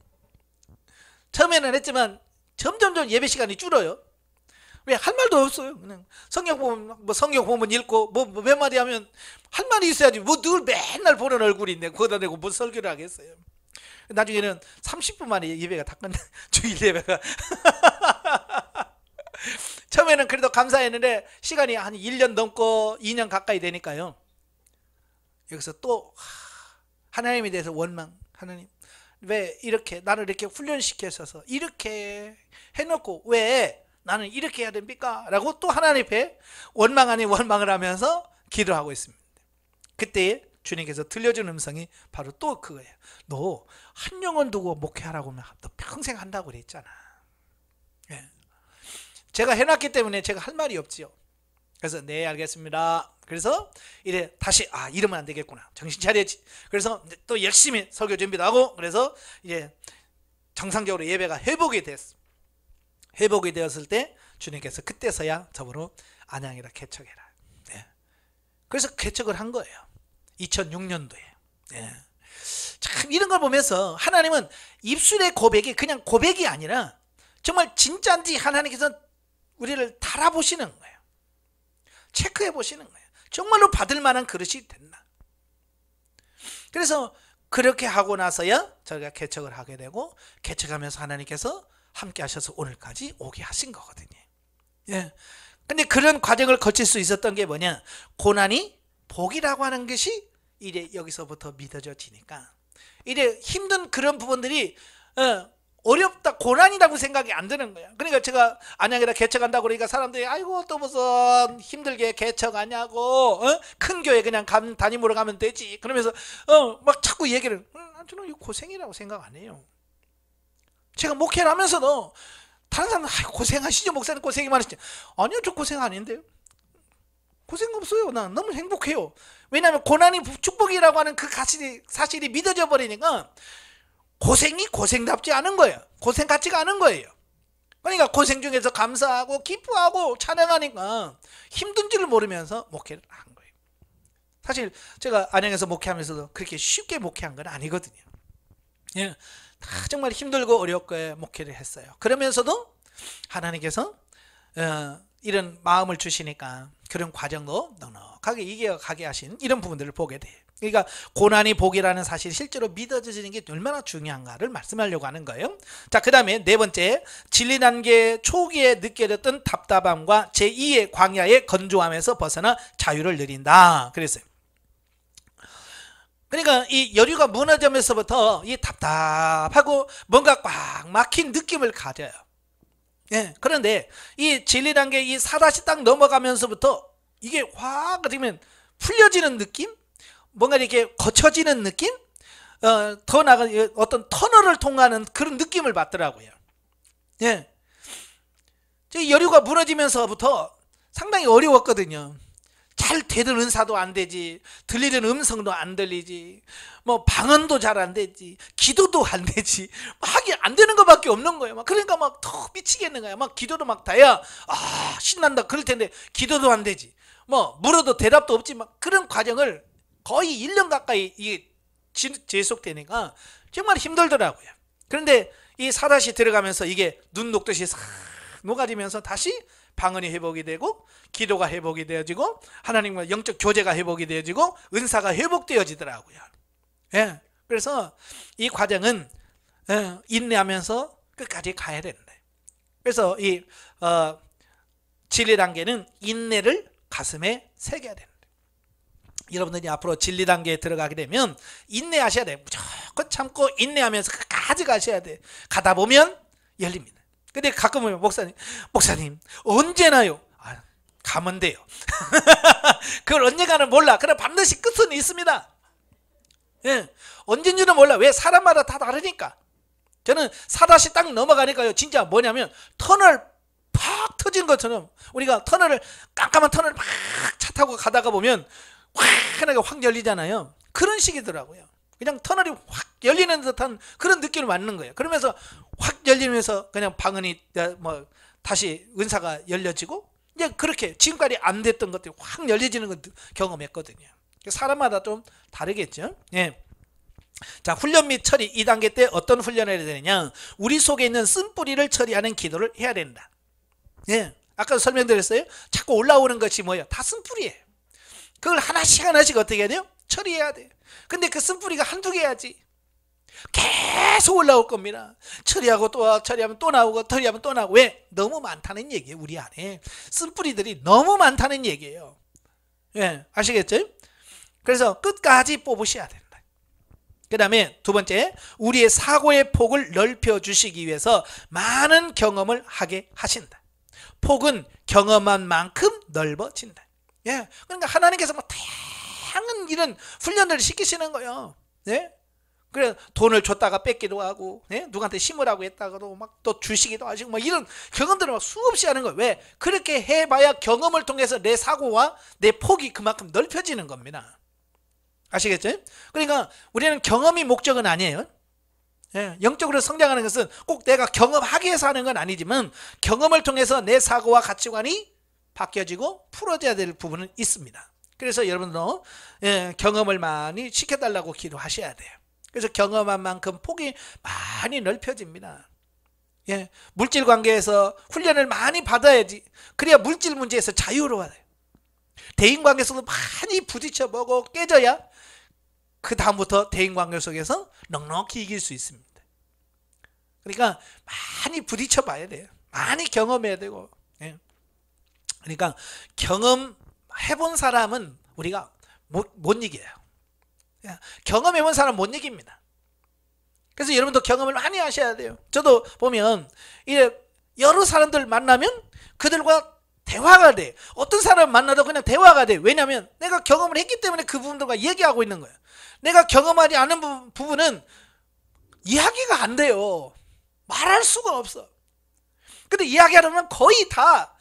처음에는 했지만 점점 예배 시간이 줄어요. 왜? 할 말도 없어요. 그냥 성경 보면 읽고 뭐 몇 마디 하면 할 말이 있어야지. 뭐 늘 맨날 보는 얼굴인데 거기다 대고 무슨 설교를 하겠어요. 나중에는 30분 만에 예배가 다 끝나. 주일 예배가. 처음에는 그래도 감사했는데 시간이 한 1년 넘고 2년 가까이 되니까요. 여기서 또 하나님에 대해서 원망. 하나님 왜 이렇게 나를 이렇게 훈련시켜서 이렇게 해놓고 왜 나는 이렇게 해야 됩니까? 라고 또 하나님 앞에 원망 아닌 원망을 하면서 기도하고 있습니다. 그때 주님께서 들려준 음성이 바로 또 그거예요. 너 한 영혼 두고 목회하라고 하면 너 평생 한다고 그랬잖아. 예. 제가 해놨기 때문에 제가 할 말이 없지요. 그래서 네 알겠습니다. 그래서 이제 다시 이러면 안 되겠구나. 정신 차려야지. 그래서 또 열심히 설교 준비도 하고 그래서 이제 정상적으로 예배가 회복이 됐어. 회복이 되었을 때 주님께서 그때서야 저보고 안양이라 개척해라. 네. 그래서 개척을 한 거예요. 2006년도에. 네. 참 이런 걸 보면서 하나님은 입술의 고백이 그냥 고백이 아니라 정말 진짜인지 하나님께서 우리를 달아보시는 거예요. 체크해 보시는 거예요. 정말로 받을 만한 그릇이 됐나. 그래서 그렇게 하고 나서야 저희가 개척을 하게 되고 개척하면서 하나님께서 함께 하셔서 오늘까지 오게 하신 거거든요. 예. 근데 그런 과정을 거칠 수 있었던 게 뭐냐? 고난이 복이라고 하는 것이 이제 여기서부터 믿어져지니까 이제 힘든 그런 부분들이 어렵다, 고난이라고 생각이 안 드는 거야. 그러니까 제가 안양에다 개척한다고 그러니까 사람들이 아이고 또 무슨 힘들게 개척하냐고, 큰 교회 그냥 담임으로 가면 되지. 그러면서 막 자꾸 얘기를 저는 이거 고생이라고 생각 안 해요. 제가 목회를 하면서도 다른 사람은 고생하시죠, 목사님 고생이 많으시죠. 아니요, 저 고생 아닌데요. 고생 없어요. 난 너무 행복해요. 왜냐하면 고난이 축복이라고 하는 그 사실이 믿어져 버리니까 고생이 고생답지 않은 거예요. 고생 같지가 않은 거예요. 그러니까 고생 중에서 감사하고 기뻐하고 찬양하니까 힘든 줄을 모르면서 목회를 한 거예요. 사실 제가 안양에서 목회하면서도 그렇게 쉽게 목회한 건 아니거든요. 예, 다 정말 힘들고 어렵게 목회를 했어요. 그러면서도 하나님께서 이런 마음을 주시니까 그런 과정도 넉넉하게 이겨가게 하신 이런 부분들을 보게 돼요. 그러니까 고난이 복이라는 사실이 실제로 믿어지는 게 얼마나 중요한가를 말씀하려고 하는 거예요. 자, 그 다음에 네 번째, 진리 단계 초기에 느껴졌던 답답함과 제2의 광야의 건조함에서 벗어나 자유를 누린다. 그랬어요. 그러니까 이 여류가 무너지면서부터 이 답답하고 뭔가 꽉 막힌 느낌을 가져요. 예. 그런데 이 진리란 게 이 4다시 딱 넘어가면서부터 이게 확 그러면 풀려지는 느낌? 뭔가 이렇게 거쳐지는 느낌? 더 나가 어떤 터널을 통하는 그런 느낌을 받더라고요. 예. 여류가 무너지면서부터 상당히 어려웠거든요. 잘 되던 은사도 안 되지, 들리는 음성도 안 들리지, 뭐 방언도 잘 안 되지, 기도도 안 되지, 하기 안 되는 것밖에 없는 거예요. 막 그러니까 막 더 미치겠는 거야. 막 기도도 막 다야 신난다 그럴 텐데 기도도 안 되지, 뭐 물어도 대답도 없지. 막 그런 과정을 거의 1년 가까이 이게 지속되니까 정말 힘들더라고요. 그런데 이 4다시 들어가면서 이게 눈 녹듯이 싹 녹아지면서 다시 방언이 회복이 되고 기도가 회복이 되어지고 하나님과 영적 교제가 회복이 되어지고 은사가 회복되어지더라고요. 예. 그래서 이 과정은 인내하면서 끝까지 가야 된다. 그래서 이 진리 단계는 인내를 가슴에 새겨야 된다. 여러분들이 앞으로 진리 단계에 들어가게 되면 인내하셔야 돼요. 무조건 참고 인내하면서 끝까지 가셔야 돼요. 가다 보면 열립니다. 근데 가끔 보면 목사님 언제나요? 가면 돼요. 그걸 언제 가는 몰라. 그럼 반드시 끝은 있습니다. 예, 언젠지는 몰라. 왜? 사람마다 다 다르니까. 저는 4다시 딱 넘어가니까요, 진짜 뭐냐면 터널 팍 터진 것처럼 우리가 깜깜한 터널을 막 차 타고 가다가 보면 환하게 확 열리잖아요. 그런 식이더라고요. 그냥 터널이 확 열리는 듯한 그런 느낌을 받는 거예요. 그러면서 확 열리면서 그냥 방언이 뭐 다시 은사가 열려지고, 이제 그렇게 지금까지 안 됐던 것들이 확 열려지는 걸 경험했거든요. 사람마다 좀 다르겠죠. 예. 자, 훈련 및 처리 2단계 때 어떤 훈련을 해야 되느냐? 우리 속에 있는 쓴뿌리를 처리하는 기도를 해야 된다. 예. 아까 설명드렸어요. 자꾸 올라오는 것이 뭐예요? 다 쓴뿌리예요. 그걸 하나씩 어떻게 해야 돼요? 처리해야 돼요. 근데 그 쓴뿌리가 한두 개야지 계속 올라올 겁니다. 처리하고 또 처리하면 또 나오고 처리하면 또 나오고. 왜? 너무 많다는 얘기예요. 우리 안에 쓴뿌리들이 너무 많다는 얘기예요. 예, 아시겠죠? 그래서 끝까지 뽑으셔야 된다. 그 다음에 두 번째, 우리의 사고의 폭을 넓혀 주시기 위해서 많은 경험을 하게 하신다. 폭은 경험한 만큼 넓어진다. 예, 그러니까 하나님께서 뭐 다양한 이런 훈련을 시키시는 거예요. 예? 그래, 돈을 줬다가 뺏기도 하고, 예? 누구한테 심으라고 했다가도 막 또 주시기도 하시고, 막 이런 경험들을 막 수없이 하는 거예요. 왜? 그렇게 해봐야 경험을 통해서 내 사고와 내 폭이 그만큼 넓혀지는 겁니다. 아시겠죠? 그러니까 우리는 경험이 목적은 아니에요. 예, 영적으로 성장하는 것은 꼭 내가 경험하기 위해서 하는 건 아니지만, 경험을 통해서 내 사고와 가치관이 바뀌어지고 풀어져야 될 부분은 있습니다. 그래서 여러분도 경험을 많이 시켜달라고 기도하셔야 돼요. 그래서 경험한 만큼 폭이 많이 넓혀집니다. 예, 물질 관계에서 훈련을 많이 받아야지. 그래야 물질 문제에서 자유로워요. 대인 관계에서도 많이 부딪혀 보고 깨져야 그 다음부터 대인 관계 속에서 넉넉히 이길 수 있습니다. 그러니까 많이 부딪혀 봐야 돼요. 많이 경험해야 되고. 예. 그러니까 경험해본 사람은 우리가 못 이겨요. 경험해본 사람 못 이깁니다. 그래서 여러분도 경험을 많이 하셔야 돼요. 저도 보면 여러 사람들 만나면 그들과 대화가 돼. 어떤 사람 만나도 그냥 대화가 돼. 왜냐하면 내가 경험을 했기 때문에 그 부분들과 얘기하고 있는 거예요. 내가 경험하지 않은 부분은 이야기가 안 돼요. 말할 수가 없어. 근데 이야기하려면 거의 다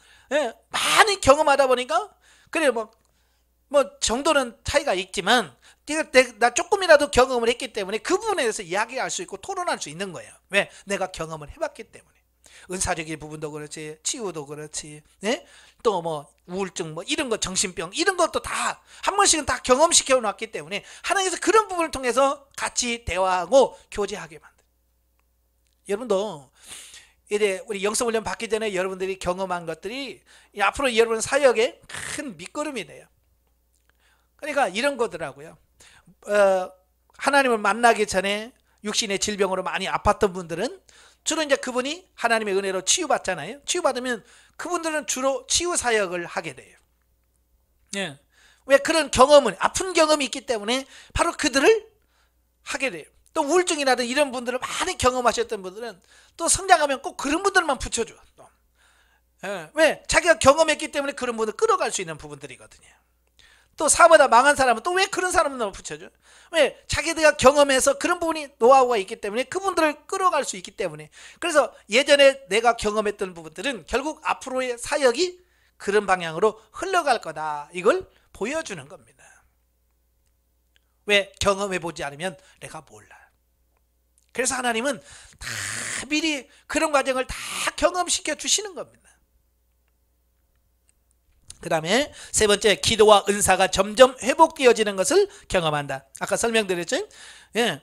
많이 경험하다 보니까 그래 뭐 정도는 차이가 있지만 나 조금이라도 경험을 했기 때문에 그 부분에 대해서 이야기할 수 있고 토론할 수 있는 거예요. 왜? 내가 경험을 해봤기 때문에. 은사적인 부분도 그렇지, 치유도 그렇지, 또 뭐 우울증 뭐 이런 거, 정신병 이런 것도 다 한 번씩은 다 경험시켜 놨기 때문에 하나님께서 그런 부분을 통해서 같이 대화하고 교제하게 만들어요. 여러분도 이제 우리 영성훈련 받기 전에 여러분들이 경험한 것들이 앞으로 여러분 사역에 큰 밑거름이 돼요. 그러니까 이런 거더라고요. 하나님을 만나기 전에 육신의 질병으로 많이 아팠던 분들은 주로 이제 그분이 하나님의 은혜로 치유받잖아요. 치유받으면 그분들은 주로 치유 사역을 하게 돼요. 예. 왜 그런 경험은 아픈 경험이 있기 때문에 바로 그들을 하게 돼요. 또 우울증이라든 이런 분들을 많이 경험하셨던 분들은 또 성장하면 꼭 그런 분들만 붙여줘. 왜? 자기가 경험했기 때문에 그런 분을 끌어갈 수 있는 부분들이거든요. 또 사보다 망한 사람은 또 왜 그런 사람을 붙여줘? 왜? 자기가 경험해서 그런 부분이 노하우가 있기 때문에 그분들을 끌어갈 수 있기 때문에. 그래서 예전에 내가 경험했던 부분들은 결국 앞으로의 사역이 그런 방향으로 흘러갈 거다. 이걸 보여주는 겁니다. 왜? 경험해보지 않으면 내가 몰라. 그래서 하나님은 다 미리 그런 과정을 다 경험시켜 주시는 겁니다. 그 다음에 세 번째, 기도와 은사가 점점 회복되어지는 것을 경험한다. 아까 설명드렸죠? 예.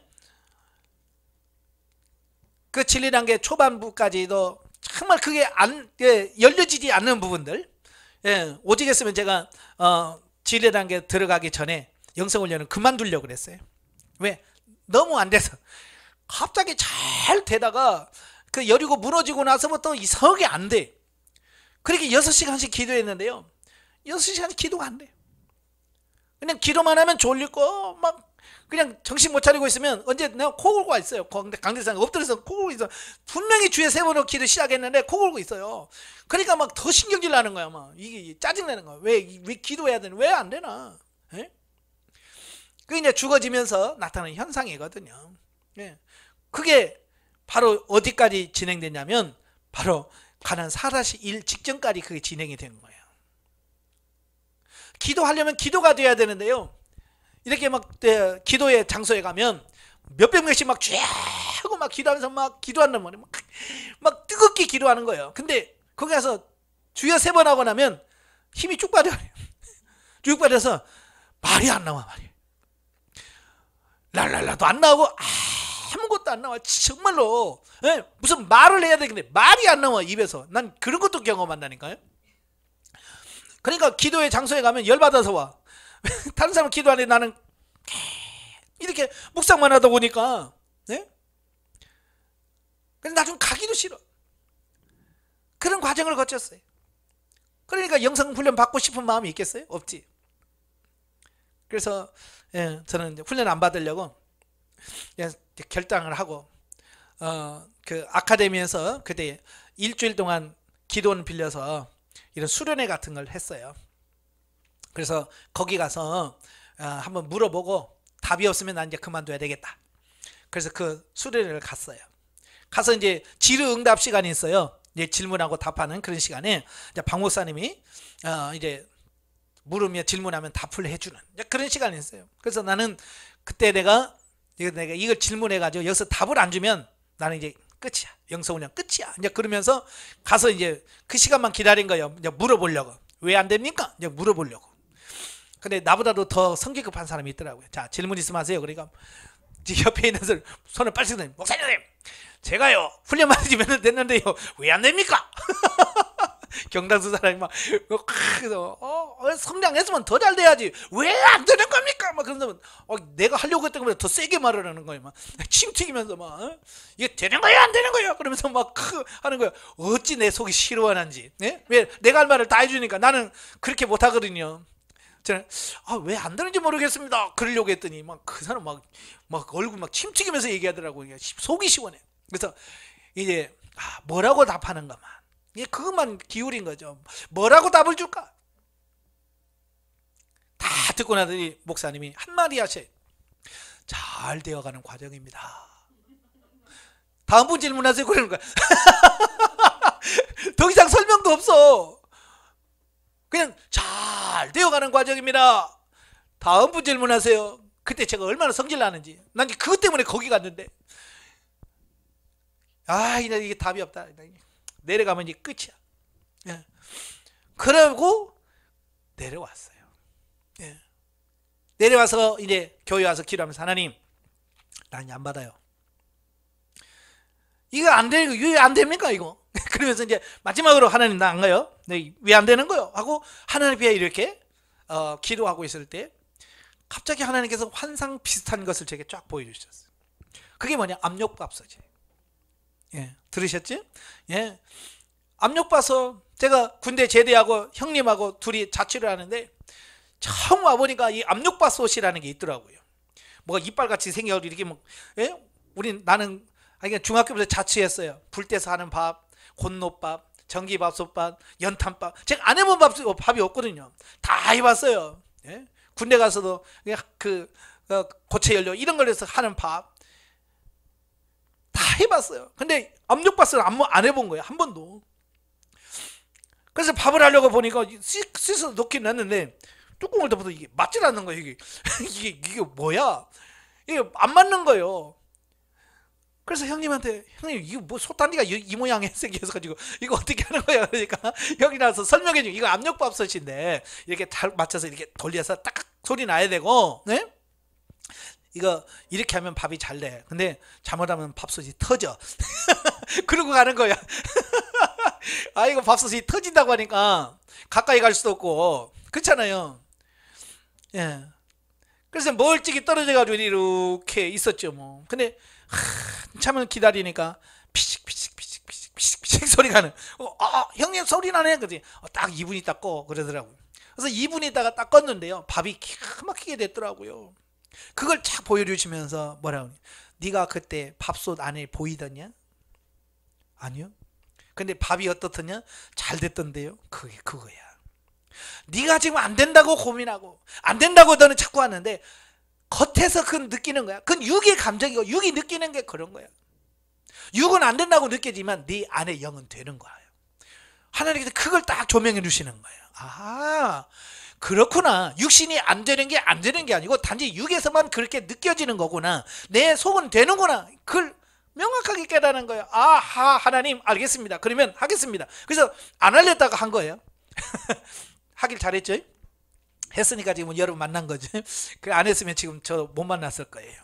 그 진리단계 초반부까지도 정말 그게 열려지지 않는 부분들. 예. 오직 했으면 제가 진리단계 들어가기 전에 영성훈련은 그만두려고 그랬어요. 왜? 너무 안 돼서. 갑자기 잘 되다가 그 여리고 무너지고 나서부터 이상하게 안 돼. 그렇게 6시간씩 기도했는데요. 6시간 기도가 안 돼. 그냥 기도만 하면 졸리고 막 그냥 정신 못 차리고 있으면 언제 내가 코 골고 있어요. 강대상 엎드려서 코 골고 있어. 분명히 주에 3번으로 기도 시작했는데 코 골고 있어요. 그러니까 막 더 신경질 나는 거야. 막 이게 짜증 나는 거야. 왜 기도해야 되나? 왜 안 되나? 예? 그게 이제 죽어지면서 나타나는 현상이거든요. 예. 그게 바로 어디까지 진행됐냐면 바로 가난 4-1 직전까지 그게 진행이 된 거예요. 기도하려면 기도가 돼야 되는데요. 이렇게 막 기도의 장소에 가면 몇백 명씩 막 쫙 하고 막 기도하면서 막 기도한단 말이에요. 막 뜨겁게 기도하는 거예요. 근데 거기 가서 주여 3번 하고 나면 힘이 쭉 빠져요. 쭉 빠져서 말이 안 나와. 말이 랄랄라도 안 나오고 아무것도 안 나와. 정말로. 예? 무슨 말을 해야 되는데 말이 안 나와 입에서. 난 그런 것도 경험한다니까요. 그러니까 기도의 장소에 가면 열받아서 와. 다른 사람 기도하는데 나는 이렇게 묵상만 하다 보니까 근데 나중 가기도 싫어. 그런 과정을 거쳤어요. 그러니까 영성훈련 받고 싶은 마음이 있겠어요? 없지. 그래서 저는 이제 훈련 안 받으려고 결단을 하고 그 아카데미에서 그때 일주일 동안 기도원 빌려서 이런 수련회 같은 걸 했어요. 그래서 거기 가서 한번 물어보고 답이 없으면 난 이제 그만둬야 되겠다. 그래서 그 수련회를 갔어요. 가서 이제 질의응답 시간이 있어요. 이제 질문하고 답하는 그런 시간에 이제 박 목사님이 이제 물으면 질문하면 답을 해주는 그런 시간이 있어요. 그래서 나는 그때 내가 이걸 질문해가지고 여기서 답을 안 주면 나는 이제 끝이야. 영성훈련 끝이야. 이제 그러면서 가서 이제 그 시간만 기다린 거예요. 이제 물어보려고. 왜 안 됩니까? 이제 물어보려고. 근데 나보다도 더 성격 급한 사람이 있더라고요. 자, 질문 있으면 하세요. 그러니까 옆에 있는 사람 손을 빨리 들더니 목사님, 제가요 훈련 받은 지 몇 년 됐는데요 왜 안 됩니까? 경당수 사람이 막 그래서 성장했으면 더 잘 돼야지 왜 안 되는 겁니까? 막 그러면 내가 하려고 했던 것보다 더 세게 말을 하는 거예요. 막 침 튀기면서 막 이게 되는 거예요 안 되는 거예요? 그러면서 막 하는 거예요. 어찌 내 속이 시원한지. 왜 내가 할 말을 다 해주니까 나는 그렇게 못 하거든요. 저는 왜 안 되는지 모르겠습니다. 그러려고 했더니 막 그 사람 막 얼굴 막 침 튀기면서 얘기하더라고요. 속이 시원해. 그래서 이제 뭐라고 답하는가만. 그것만 기울인 거죠. 뭐라고 답을 줄까? 다 듣고 나더니 목사님이 한마디 하셔요. 잘 되어가는 과정입니다. 다음 분 질문하세요. 그러는 거야. 더 이상 설명도 없어. 그냥 잘 되어가는 과정입니다. 다음 분 질문하세요. 그때 제가 얼마나 성질 나는지. 난 그것 때문에 거기 갔는데 이게 답이 없다. 내려가면 이제 끝이야. 예. 그러고 내려왔어요. 예. 내려와서 이제 교회 와서 기도하면서 하나님, 난 안 받아요. 이거 안 되는 거, 왜 안 됩니까 이거? 그러면서 이제 마지막으로 하나님 나 안 가요. 왜 안 되는 거요? 하고 하나님 앞에 이렇게 기도하고 있을 때 갑자기 하나님께서 환상 비슷한 것을 제게 쫙 보여주셨어요. 그게 뭐냐? 압력밥솥이. 예, 들으셨지? 예, 압력밥솥. 제가 군대 제대하고 형님하고 둘이 자취를 하는데 처음 와보니까 이 압력밥솥이라는 게 있더라고요. 뭐가 이빨같이 생겨가지고 이렇게 뭐, 예? 나는 중학교부터 자취했어요. 불 떼서 하는 밥, 곤노밥, 전기밥솥밥, 연탄밥. 제가 안 해본 밥이 없거든요. 다 해봤어요. 예? 군대 가서도 고체 연료 이런 걸 해서 하는 밥 다 해봤어요. 근데 압력밥솥은 안 해본 거예요. 한 번도. 그래서 밥을 하려고 보니까 씻어서 넣긴 했는데 뚜껑을 덮어도 이게 맞질 않는 거예요. 이게 뭐야? 이게 안 맞는 거예요. 그래서 형님한테, 형님 이거 뭐 솥단지가 이 모양에 생겨서가지고 이거 어떻게 하는 거야? 그러니까 형이 나와서 설명해 줘. 이거 압력밥솥인데 이렇게 잘 맞춰서 이렇게 돌려서 딱 소리 나야 되고, 네? 이거 이렇게 하면 밥이 잘 돼. 근데 잘못하면 밥솥이 터져. 그러고 가는 거야. 아, 이거 밥솥이 터진다고 하니까 가까이 갈 수도 없고 그렇잖아요. 예. 그래서 멀찍이 떨어져가지고 이렇게 있었죠 뭐. 근데 한참을 기다리니까 피식 소리가 나는. 형님 소리 나네. 그러지. 딱 2분 있다 꺼 그러더라고요. 그래서 2분 있다가 딱 껐는데요, 밥이 기가 막히게 됐더라고요. 그걸 쫙 보여주시면서 뭐라고, 네가 그때 밥솥 안에 보이더냐? 아니요. 근데 밥이 어떻더냐? 잘 됐던데요. 그게 그거야. 네가 지금 안 된다고 고민하고 안 된다고 너는 자꾸 하는데 겉에서 그 느끼는 거야. 그건 육의 감정이고 육이 느끼는 게 그런 거야. 육은 안 된다고 느껴지만 네 안에 영은 되는 거예요. 하나님께서 그걸 딱 조명해 주시는 거예요. 아, 그렇구나. 육신이 안 되는 게 아니고 단지 육에서만 그렇게 느껴지는 거구나. 내 속은 되는구나. 그걸 명확하게 깨달은 거예요. 아하, 하나님 알겠습니다. 그러면 하겠습니다. 그래서 안 하려다가 한 거예요. 하길 잘했죠? 했으니까 지금 여러분 만난 거죠. 그 안 했으면 지금 저 못 만났을 거예요.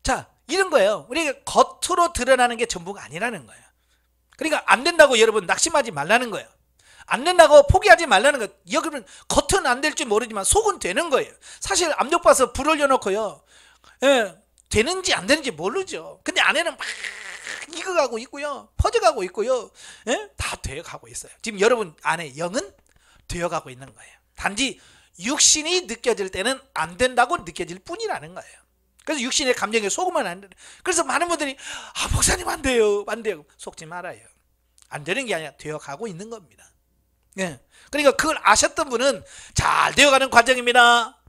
자, 이런 거예요. 우리가 겉으로 드러나는 게 전부가 아니라는 거예요. 그러니까 안 된다고 여러분 낙심하지 말라는 거예요. 안 된다고 포기하지 말라는 거예요. 여러분 겉은 안 될지 모르지만 속은 되는 거예요. 사실 압력밥솥 불 올려놓고요, 예, 되는지 안 되는지 모르죠. 근데 안에는 막 익어가고 있고요, 퍼져가고 있고요, 예? 다 되어가고 있어요. 지금 여러분 안에 영은 되어가고 있는 거예요. 단지 육신이 느껴질 때는 안 된다고 느껴질 뿐이라는 거예요. 그래서 육신의 감정에 속으면 안 돼요. 그래서 많은 분들이 목사님 안 돼요, 안 돼요. 속지 말아요. 안 되는 게 아니라 되어가고 있는 겁니다. 예. 그러니까 그걸 아셨던 분은 잘 되어가는 과정입니다.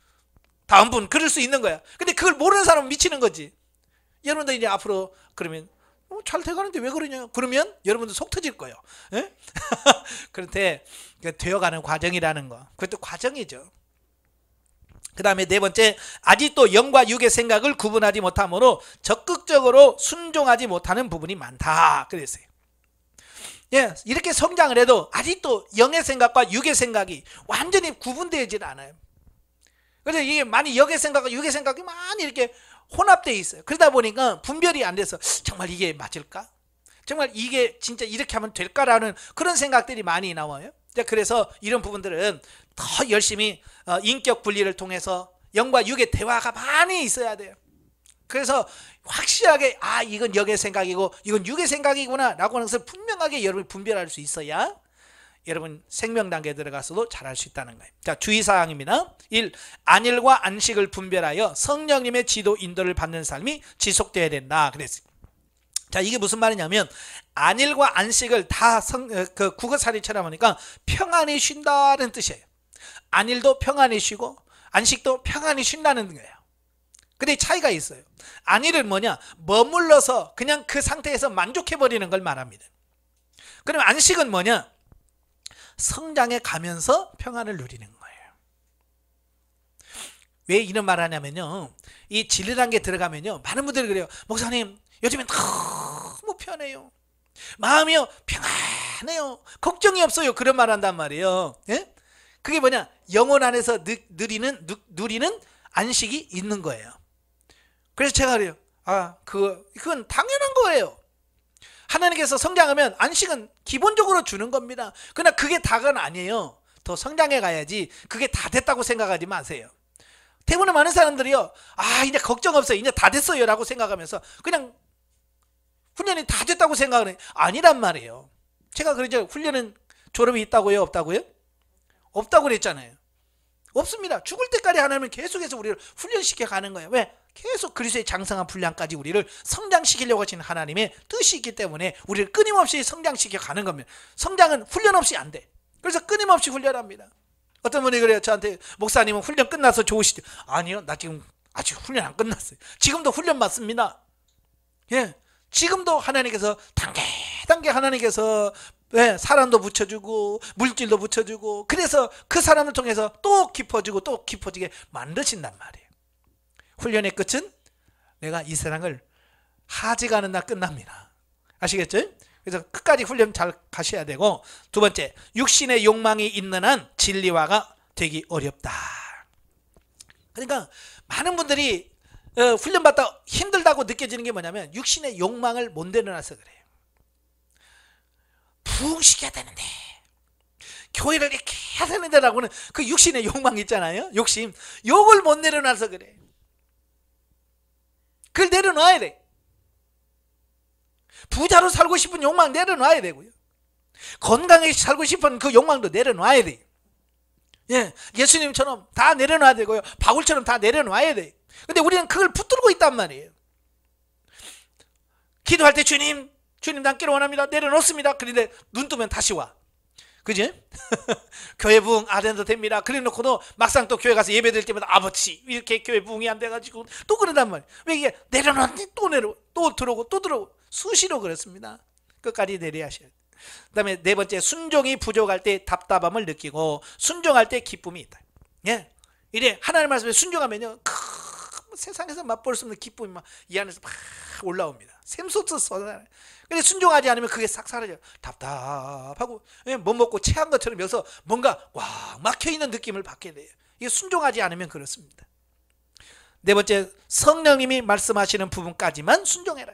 다음 분 그럴 수 있는 거야. 근데 그걸 모르는 사람은 미치는 거지. 여러분들 이제 앞으로 그러면 잘 돼가는데 왜 그러냐? 그러면 여러분들 속 터질 거예요. 예? 그런데 되어가는 과정이라는 거, 그것도 과정이죠. 그 다음에 네 번째, 아직도 영과 육의 생각을 구분하지 못하므로 적극적으로 순종하지 못하는 부분이 많다 그랬어요. 예, 이렇게 성장을 해도 아직도 영의 생각과 육의 생각이 완전히 구분되질 않아요. 그래서 이게 많이 영의 생각과 육의 생각이 많이 이렇게 혼합되어 있어요. 그러다 보니까 분별이 안 돼서 정말 이게 맞을까? 정말 이게 진짜 이렇게 하면 될까라는 그런 생각들이 많이 나와요. 그래서 이런 부분들은 더 열심히 인격 분리를 통해서 영과 육의 대화가 많이 있어야 돼요. 그래서 확실하게 이건 영의 생각이고 이건 육의 생각이구나 라고 하는 것을 분명하게 여러분이 분별할 수 있어야 여러분 생명 단계에 들어가서도 잘할 수 있다는 거예요. 자, 주의사항입니다. 1. 안일과 안식을 분별하여 성령님의 지도 인도를 받는 삶이 지속되어야 된다 그랬어요. 자, 이게 무슨 말이냐면 안일과 안식을 다 국어사리처럼 하니까 평안히 쉰다는 뜻이에요. 안일도 평안히 쉬고 안식도 평안히 쉰다는 거예요. 근데 차이가 있어요. 안일은 뭐냐? 머물러서 그냥 그 상태에서 만족해버리는 걸 말합니다. 그러면 안식은 뭐냐? 성장해 가면서 평안을 누리는 거예요. 왜 이런 말 하냐면요, 이 진리 단계에 들어가면요, 많은 분들이 그래요. 목사님 요즘엔 너무 편해요, 마음이요 평안해요, 걱정이 없어요, 그런 말 한단 말이에요. 예? 그게 뭐냐? 영혼 안에서 누리는 안식이 있는 거예요. 그래서 제가 그래요. 그건 당연한 거예요. 하나님께서 성장하면 안식은 기본적으로 주는 겁니다. 그러나 그게 다가 아니에요. 더 성장해 가야지. 그게 다 됐다고 생각하지 마세요. 대부분 많은 사람들이요, 이제 걱정 없어요, 이제 다 됐어요 라고 생각하면서 그냥 훈련이 다 됐다고 생각을 해요. 아니란 말이에요. 제가 그러죠. 훈련은 졸업이 있다고요, 없다고요? 없다고 그랬잖아요. 없습니다. 죽을 때까지 하나님은 계속해서 우리를 훈련시켜 가는 거예요. 왜? 계속 그리스도의 장성한 분량까지 우리를 성장시키려고 하시는 하나님의 뜻이 있기 때문에 우리를 끊임없이 성장시켜 가는 겁니다. 성장은 훈련 없이 안 돼. 그래서 끊임없이 훈련합니다. 어떤 분이 그래요. 저한테 목사님은 훈련 끝나서 좋으시죠? 아니요, 나 지금 아직 훈련 안 끝났어요. 지금도 훈련 받습니다. 예, 지금도 하나님께서 단계 하나님께서 사람도 붙여주고 물질도 붙여주고, 그래서 그 사람을 통해서 또 깊어지고 또 깊어지게 만드신단 말이에요. 훈련의 끝은 내가 이 세상을 하지가 않은 날 끝납니다. 아시겠죠? 그래서 끝까지 훈련 잘 가셔야 되고, 두 번째, 육신의 욕망이 있는 한 진리화가 되기 어렵다. 그러니까 많은 분들이 훈련받다 힘들다고 느껴지는 게 뭐냐면 육신의 욕망을 못 내려놔서 그래요. 부흥시켜야 되는데, 교회를 이렇게 해야 되는데라고는 그 육신의 욕망 있잖아요. 욕심, 욕을 못 내려놔서 그래. 그걸 내려놔야 돼. 부자로 살고 싶은 욕망 내려놔야 되고요. 건강하게 살고 싶은 그 욕망도 내려놔야 돼요. 예, 예수님처럼 다 내려놔야 되고요. 바울처럼 다 내려놔야 돼요. 근데 우리는 그걸 붙들고 있단 말이에요. 기도할 때 주님 닮기를 원합니다. 내려놓습니다. 그런데 눈 뜨면 다시 와. 그지? 교회 부흥 안 해도 됩니다. 그래 놓고도 막상 또 교회 가서 예배 드릴 때마다 아버지 이렇게 교회 부흥이 안 돼가지고 또 그런단 말이에요. 왜? 이게 내려놨는데 또 들어오고 또 들어오고 수시로 그렇습니다. 끝까지 내려야 하셔야 돼요. 그 다음에 네 번째, 순종이 부족할 때 답답함을 느끼고 순종할 때 기쁨이 있다. 예, 이래 하나님 말씀에 순종하면요, 세상에서 맛볼 수 없는 기쁨이 막 이 안에서 막 올라옵니다. 샘솟아 쏟아나요. 근데 순종하지 않으면 그게 싹 사라져요. 답답하고 못 먹고 체한 것처럼 여기서 뭔가 와 막혀있는 느낌을 받게 돼요. 이게 순종하지 않으면 그렇습니다. 네 번째, 성령님이 말씀하시는 부분까지만 순종해라.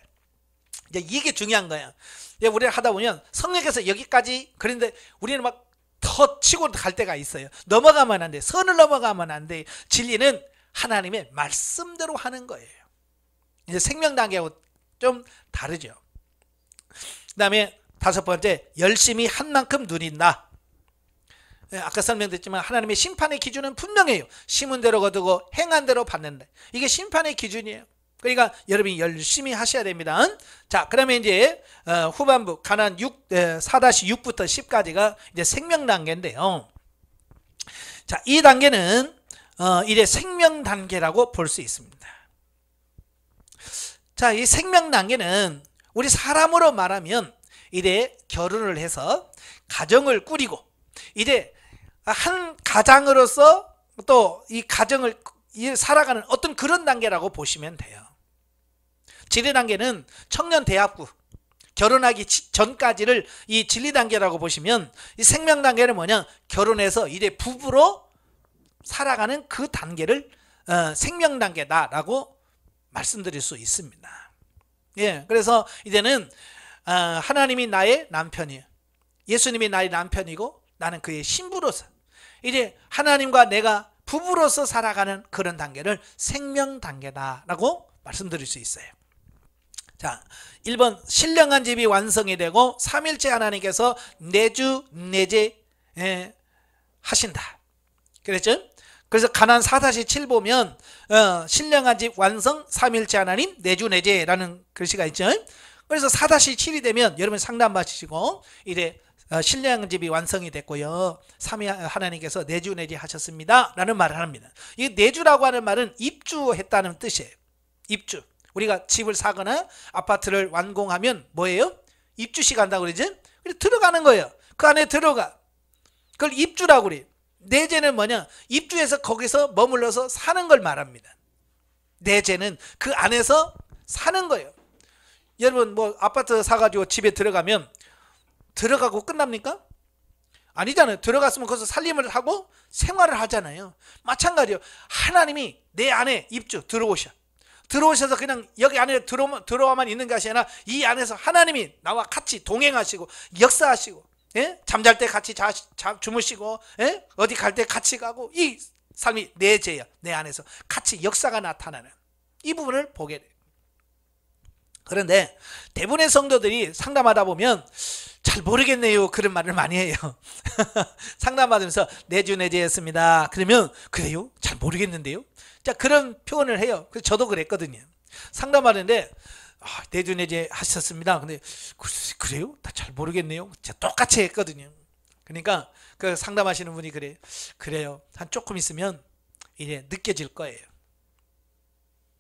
이제 이게 중요한 거야. 우리가 하다 보면 성령께서 여기까지, 그런데 우리는 막 더 치고 갈 때가 있어요. 넘어가면 안 돼. 선을 넘어가면 안 돼. 진리는 하나님의 말씀대로 하는 거예요. 이제 생명 단계하고 좀 다르죠. 그 다음에 다섯 번째, 열심히 한 만큼 누린다. 아까 설명드렸지만 하나님의 심판의 기준은 분명해요. 심은 대로 거두고 행한 대로 받는다. 이게 심판의 기준이에요. 그러니까 여러분이 열심히 하셔야 됩니다. 자, 그러면 이제 후반부 가나안 4-6부터 10까지가 이제 생명 단계인데요. 자, 이 단계는 이제 생명 단계라고 볼 수 있습니다. 자, 이 생명 단계는 우리 사람으로 말하면 이제 결혼을 해서 가정을 꾸리고 이제 한 가장으로서 또 이 가정을 살아가는 어떤 그런 단계라고 보시면 돼요. 진리 단계는 청년 대학부, 결혼하기 전까지를 이 진리 단계라고 보시면, 이 생명 단계는 뭐냐? 결혼해서 이제 부부로 살아가는 그 단계를 생명 단계다라고 말씀드릴 수 있습니다. 예, 그래서 이제는 하나님이 나의 남편이에요. 예수님이 나의 남편이고 나는 그의 신부로서 이제 하나님과 내가 부부로서 살아가는 그런 단계를 생명 단계다라고 말씀드릴 수 있어요. 자, 1번, 신령한 집이 완성이 되고 삼일째 하나님께서 내주 내제 하신다. 그랬죠? 그래서 가나안 4-7 보면 신령한 집 완성, 삼일째 하나님 내주 내제라는 글씨가 있죠. 그래서 4-7이 되면 여러분 상담 받으시고 이제 신령한 집이 완성이 됐고요, 삼위 하나님께서 내주 내제 하셨습니다 라는 말을 합니다. 이 내주라고 하는 말은 입주했다는 뜻이에요. 입주. 우리가 집을 사거나 아파트를 완공하면 뭐예요? 입주시 간다고 그러지? 들어가는 거예요. 그 안에 들어가. 그걸 입주라고 그래요. 내재는 뭐냐? 입주해서 거기서 머물러서 사는 걸 말합니다. 내재는 그 안에서 사는 거예요. 여러분 뭐 아파트 사가지고 집에 들어가면 들어가고 끝납니까? 아니잖아요. 들어갔으면 거기서 살림을 하고 생활을 하잖아요. 마찬가지예요. 하나님이 내 안에 입주 들어오셔서 그냥 여기 안에 들어와만 있는 것이 아니라 이 안에서 하나님이 나와 같이 동행하시고 역사하시고, 예? 잠잘 때 같이 주무시고, 예? 어디 갈 때 같이 가고, 이 삶이 내 죄야. 내 안에서 같이 역사가 나타나는 이 부분을 보게 돼요. 그런데 대부분의 성도들이 상담하다 보면 잘 모르겠네요 그런 말을 많이 해요. 상담받으면서 내주내제했습니다. 그러면 그래요? 잘 모르겠는데요? 자, 그런 표현을 해요. 그래서 저도 그랬거든요. 상담하는데 내주내제 하셨습니다. 근데 그래요? 다 잘 모르겠네요. 제가 똑같이 했거든요. 그러니까 그 상담하시는 분이 그래요. 한 조금 있으면 이제 느껴질 거예요.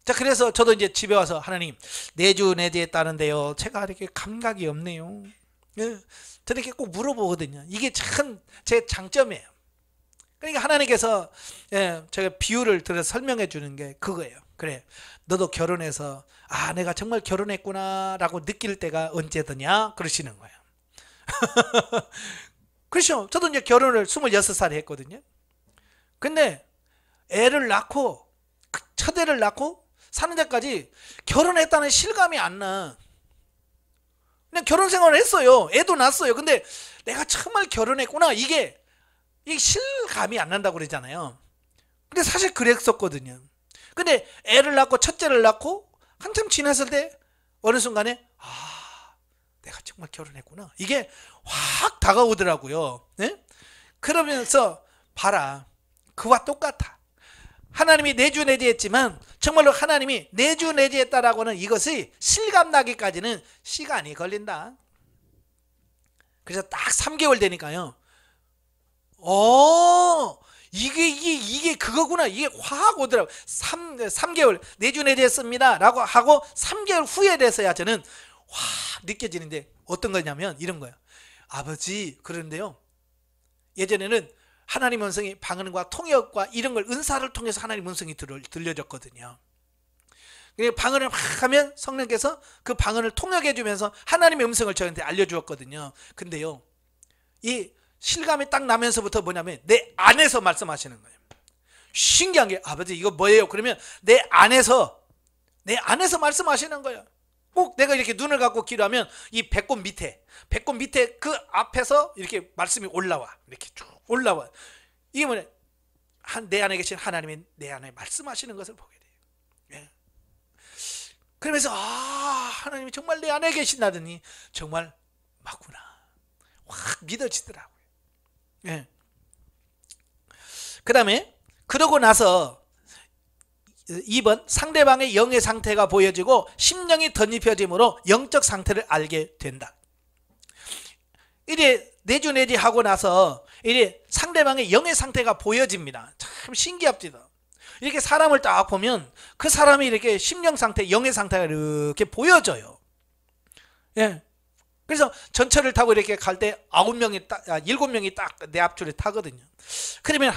자, 그래서 저도 이제 집에 와서 하나님 내주내제했다는데요 제가 이렇게 감각이 없네요. 저렇게 꼭 물어보거든요. 이게 참 제 장점이에요. 그러니까 하나님께서 제가 비유를 들어서 설명해 주는 게 그거예요. 그래, 너도 결혼해서 내가 정말 결혼했구나 라고 느낄 때가 언제더냐 그러시는 거예요. 그렇죠. 저도 이제 결혼을 26살에 했거든요. 근데 애를 낳고 첫 애를 낳고 사는 데까지 결혼했다는 실감이 안 나. 그냥 결혼 생활을 했어요. 애도 낳았어요. 근데 내가 정말 결혼했구나 이게 실감이 안 난다고 그러잖아요. 근데 사실 그랬었거든요. 근데 애를 낳고 첫째를 낳고 한참 지났을 때 어느 순간에 내가 정말 결혼했구나 이게 확 다가오더라고요. 네? 그러면서 봐라, 그와 똑같아. 하나님이 내주내제했지만 정말로 하나님이 내주내제했다라고는 이것이 실감나기까지는 시간이 걸린다. 그래서 딱 3개월 되니까요, 이게 그거구나. 이게 확 오더라고. 3개월 내주내제했습니다 라고 하고 3개월 후에 돼서야 저는 확 느껴지는데 어떤 거냐면 이런 거예요. 아버지, 그런데요, 예전에는 하나님 음성이 방언과 통역과 이런 걸 은사를 통해서 하나님 음성이 들려졌거든요. 방언을 막 하면 성령께서 그 방언을 통역해 주면서 하나님의 음성을 저한테 알려주었거든요. 근데요, 이 실감이 딱 나면서부터 뭐냐면 내 안에서 말씀하시는 거예요. 신기한 게, 아버지 이거 뭐예요? 그러면 내 안에서 말씀하시는 거예요. 꼭 내가 이렇게 눈을 감고 기도하면 이 배꼽 밑에 그 앞에서 이렇게 말씀이 올라와. 이렇게 쭉 올라와. 이게 뭐냐, 내 안에 계신 하나님이 내 안에 말씀하시는 것을 보게 돼요. 그러면서 하나님이 정말 내 안에 계신다더니 정말 맞구나 확 믿어지더라고요. 그 다음에 그러고 나서 2번, 상대방의 영의 상태가 보여지고 심령이 덧입혀짐으로 영적 상태를 알게 된다. 이래 내주내지 하고 나서 이래 상대방의 영의 상태가 보여집니다. 참 신기합니다. 이렇게 사람을 딱 보면 그 사람이 이렇게 심령 상태, 영의 상태가 이렇게 보여져요. 그래서 전철을 타고 이렇게 갈 때 7명이 딱 내 앞줄에 타거든요. 그러면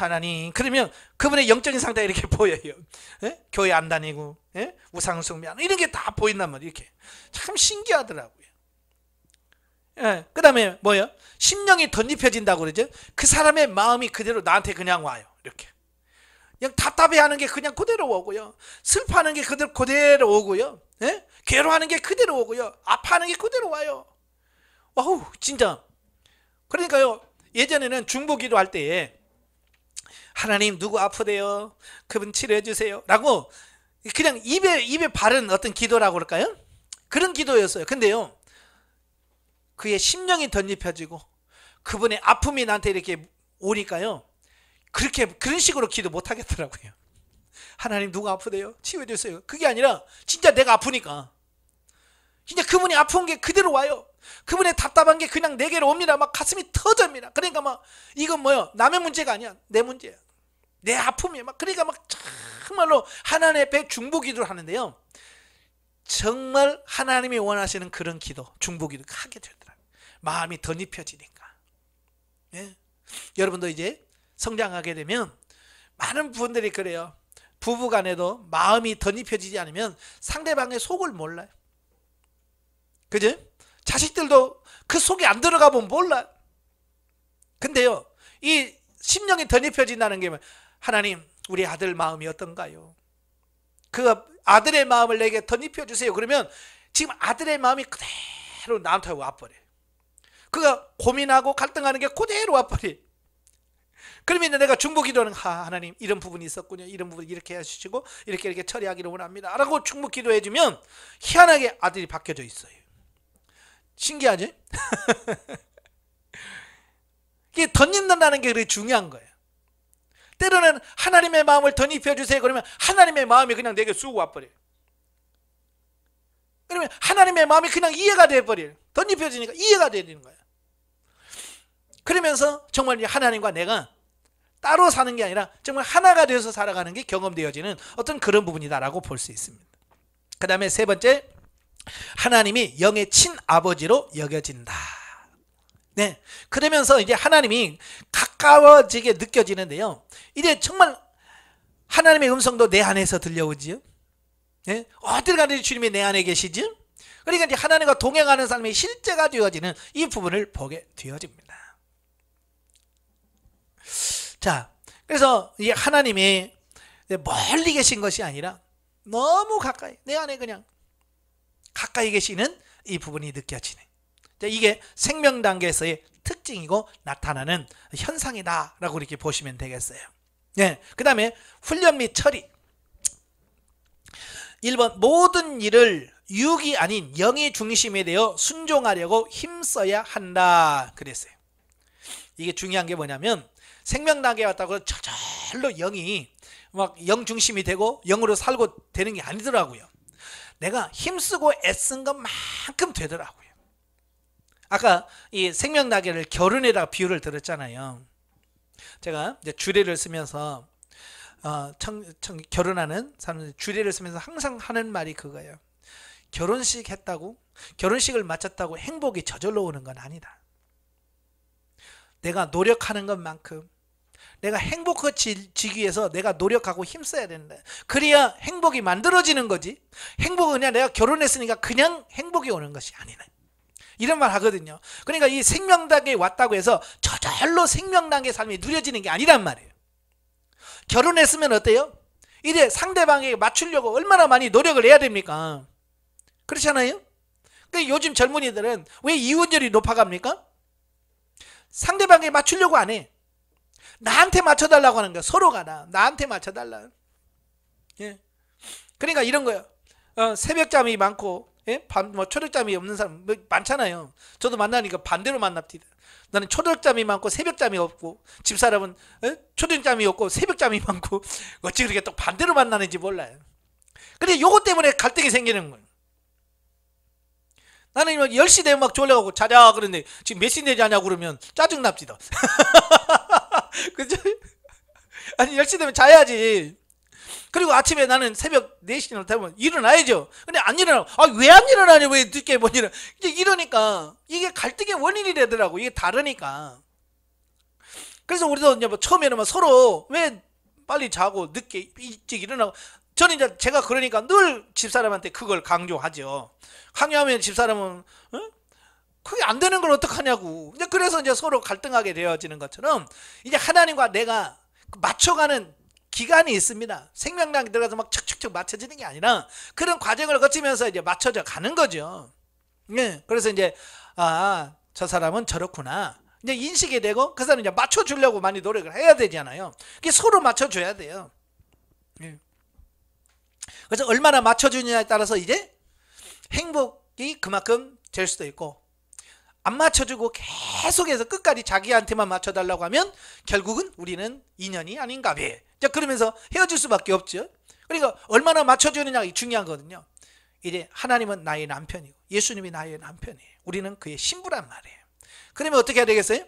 그러면 그분의 영적인 상태가 이렇게 보여요. 교회 안 다니고, 우상 숭배하는 이런 게 다 보인단 말이에요. 이렇게 참 신기하더라고요. 그 다음에 뭐예요? 심령이 덧입혀진다고 그러죠. 그 사람의 마음이 그대로 나한테 그냥 와요. 이렇게 그냥 답답해하는 게 그냥 그대로 오고요, 슬퍼하는 게 그대로 오고요, 괴로워하는 게 그대로 오고요, 아파하는 게 그대로 와요. 와우, 진짜. 그러니까요, 예전에는 중보기도 할 때에 하나님 누구 아프대요, 그분 치료해 주세요 라고 그냥 입에 바른 어떤 기도라고 그럴까요? 그런 기도였어요. 근데요, 그의 심령이 덧입혀지고 그분의 아픔이 나한테 이렇게 오니까요, 그런 식으로 기도 못 하겠더라고요. 하나님 누가 아프대요, 치유해 주세요. 그게 아니라 진짜 내가 아프니까 진짜 그분이 아픈 게 그대로 와요. 그분의 답답한 게 그냥 내게로 옵니다. 막 가슴이 터집니다. 그러니까 막 이건 뭐요, 남의 문제가 아니야, 내 문제야, 내 아픔이야. 막 그러니까 막 정말로 하나님 앞에 중보기도를 하는데요, 정말 하나님이 원하시는 그런 기도, 중보기도 하게 되더라고요. 마음이 덧입혀지니까. 여러분도 이제 성장하게 되면 많은 분들이 그래요. 부부간에도 마음이 덧입혀지지 않으면 상대방의 속을 몰라요. 그죠? 자식들도 그 속에 안 들어가 보면 몰라요. 근데요, 이 심령이 덧입혀진다는 게 하나님 우리 아들 마음이 어떤가요? 그 아들의 마음을 내게 덧입혀 주세요. 그러면 지금 아들의 마음이 그대로 나한테 와버려요. 그가 고민하고 갈등하는 게 그대로 와버려요. 그러면 이제 내가 중보 기도는 하나님 이런 부분이 있었군요. 이런 부분 이렇게 해주시고 이렇게 처리하기를 원합니다. 라고 중보 기도해주면 희한하게 아들이 바뀌어져 있어요. 신기하지? 이게 덧입는다는 게 그렇게 중요한 거예요. 때로는 하나님의 마음을 덧입혀주세요. 그러면 하나님의 마음이 그냥 내게 쑥 와버려요. 그러면 하나님의 마음이 그냥 이해가 돼버려요. 덧입혀지니까 이해가 되는 거예요. 그러면서 정말 하나님과 내가 따로 사는 게 아니라 정말 하나가 되어서 살아가는 게 경험되어지는 어떤 그런 부분이다라고 볼 수 있습니다. 그 다음에 세 번째, 하나님이 영의 친아버지로 여겨진다. 네, 그러면서 이제 하나님이 가까워지게 느껴지는데요. 이제 정말 하나님의 음성도 내 안에서 들려오지요. 네? 어딜 가든지 주님이 내 안에 계시지. 그러니까 이제 하나님과 동행하는 삶이 실제가 되어지는 이 부분을 보게 되어집니다. 자, 그래서 이 하나님이 멀리 계신 것이 아니라 너무 가까이, 내 안에 그냥 가까이 계시는 이 부분이 느껴지네. 자, 이게 생명 단계에서의 특징이고 나타나는 현상이다라고 이렇게 보시면 되겠어요. 네, 그 다음에 훈련 및 처리. 1번, 모든 일을 육이 아닌 영의 중심에 되어 순종하려고 힘써야 한다 그랬어요. 이게 중요한 게 뭐냐면 생명 단계에 왔다고 저절로 영이 막 영 중심이 되고 영으로 살고 되는 게 아니더라고요. 내가 힘쓰고 애쓴 것만큼 되더라고요. 아까 이 생명 단계를 결혼에다가 비유를 들었잖아요. 제가 이제 주례를 쓰면서 결혼하는 사람들 주례를 쓰면서 항상 하는 말이 그거예요. 결혼식 했다고, 결혼식을 마쳤다고 행복이 저절로 오는 건 아니다. 내가 노력하는 것만큼 내가 행복해지기 위해서 내가 노력하고 힘써야 된다. 그래야 행복이 만들어지는 거지. 행복은 그냥 내가 결혼했으니까 그냥 행복이 오는 것이 아니네. 이런 말 하거든요. 그러니까 이 생명단계에 왔다고 해서 저절로 생명단계 삶이 누려지는 게 아니란 말이에요. 결혼했으면 어때요? 이제 상대방에게 맞추려고 얼마나 많이 노력을 해야 됩니까? 그렇잖아요? 그러니까 요즘 젊은이들은 왜 이혼율이 높아갑니까? 상대방에게 맞추려고 안 해. 나한테 맞춰달라고 하는 거야. 서로가 나한테 맞춰달라. 예. 그러니까 이런 거예요. 새벽잠이 많고, 예? 초록잠이 없는 사람 많잖아요. 저도 만나니까 반대로 만납니다. 나는 초록잠이 많고 새벽잠이 없고, 집사람은 초록잠이 없고 새벽잠이 많고, 어찌 그렇게 또 반대로 만나는지 몰라요. 근데 요것 때문에 갈등이 생기는 거예요. 나는 10시 되면 막 졸려가고 자자 그러는데 지금 몇 시인데 자냐고 그러면 짜증납니다. 그죠? 아니 10시 되면 자야지. 그리고 아침에 나는 새벽 4시나 되면 일어나야죠. 근데 안 일어나. 왜 안 일어나냐? 왜 늦게 못 일어나? 이제 이러니까 이게 갈등의 원인이 되더라고. 이게 다르니까. 그래서 우리도 이제 뭐 처음에는 막 서로 왜 빨리 자고 늦게 일찍 일어나고, 저는 이제 제가 그러니까 늘 집사람한테 그걸 강조하죠. 강요하면 집사람은 그게 안 되는 걸 어떡하냐고. 이제 그래서 이제 서로 갈등하게 되어지는 것처럼 이제 하나님과 내가 맞춰가는 기간이 있습니다. 생명단계 들어가서 막 척척척 맞춰지는 게 아니라 그런 과정을 거치면서 이제 맞춰져 가는 거죠. 예. 그래서 이제 저 사람은 저렇구나. 이제 인식이 되고 그 사람 이제 맞춰주려고 많이 노력을 해야 되잖아요. 그게 서로 맞춰줘야 돼요. 예. 그래서 얼마나 맞춰주느냐에 따라서 이제 행복이 그만큼 될 수도 있고, 안 맞춰주고 계속해서 끝까지 자기한테만 맞춰달라고 하면 결국은 우리는 인연이 아닌가 봐. 자, 그러면서 헤어질 수밖에 없죠. 그러니까 얼마나 맞춰주느냐가 중요한 거거든요. 이제 하나님은 나의 남편이고 예수님이 나의 남편이에요. 우리는 그의 신부란 말이에요. 그러면 어떻게 해야 되겠어요?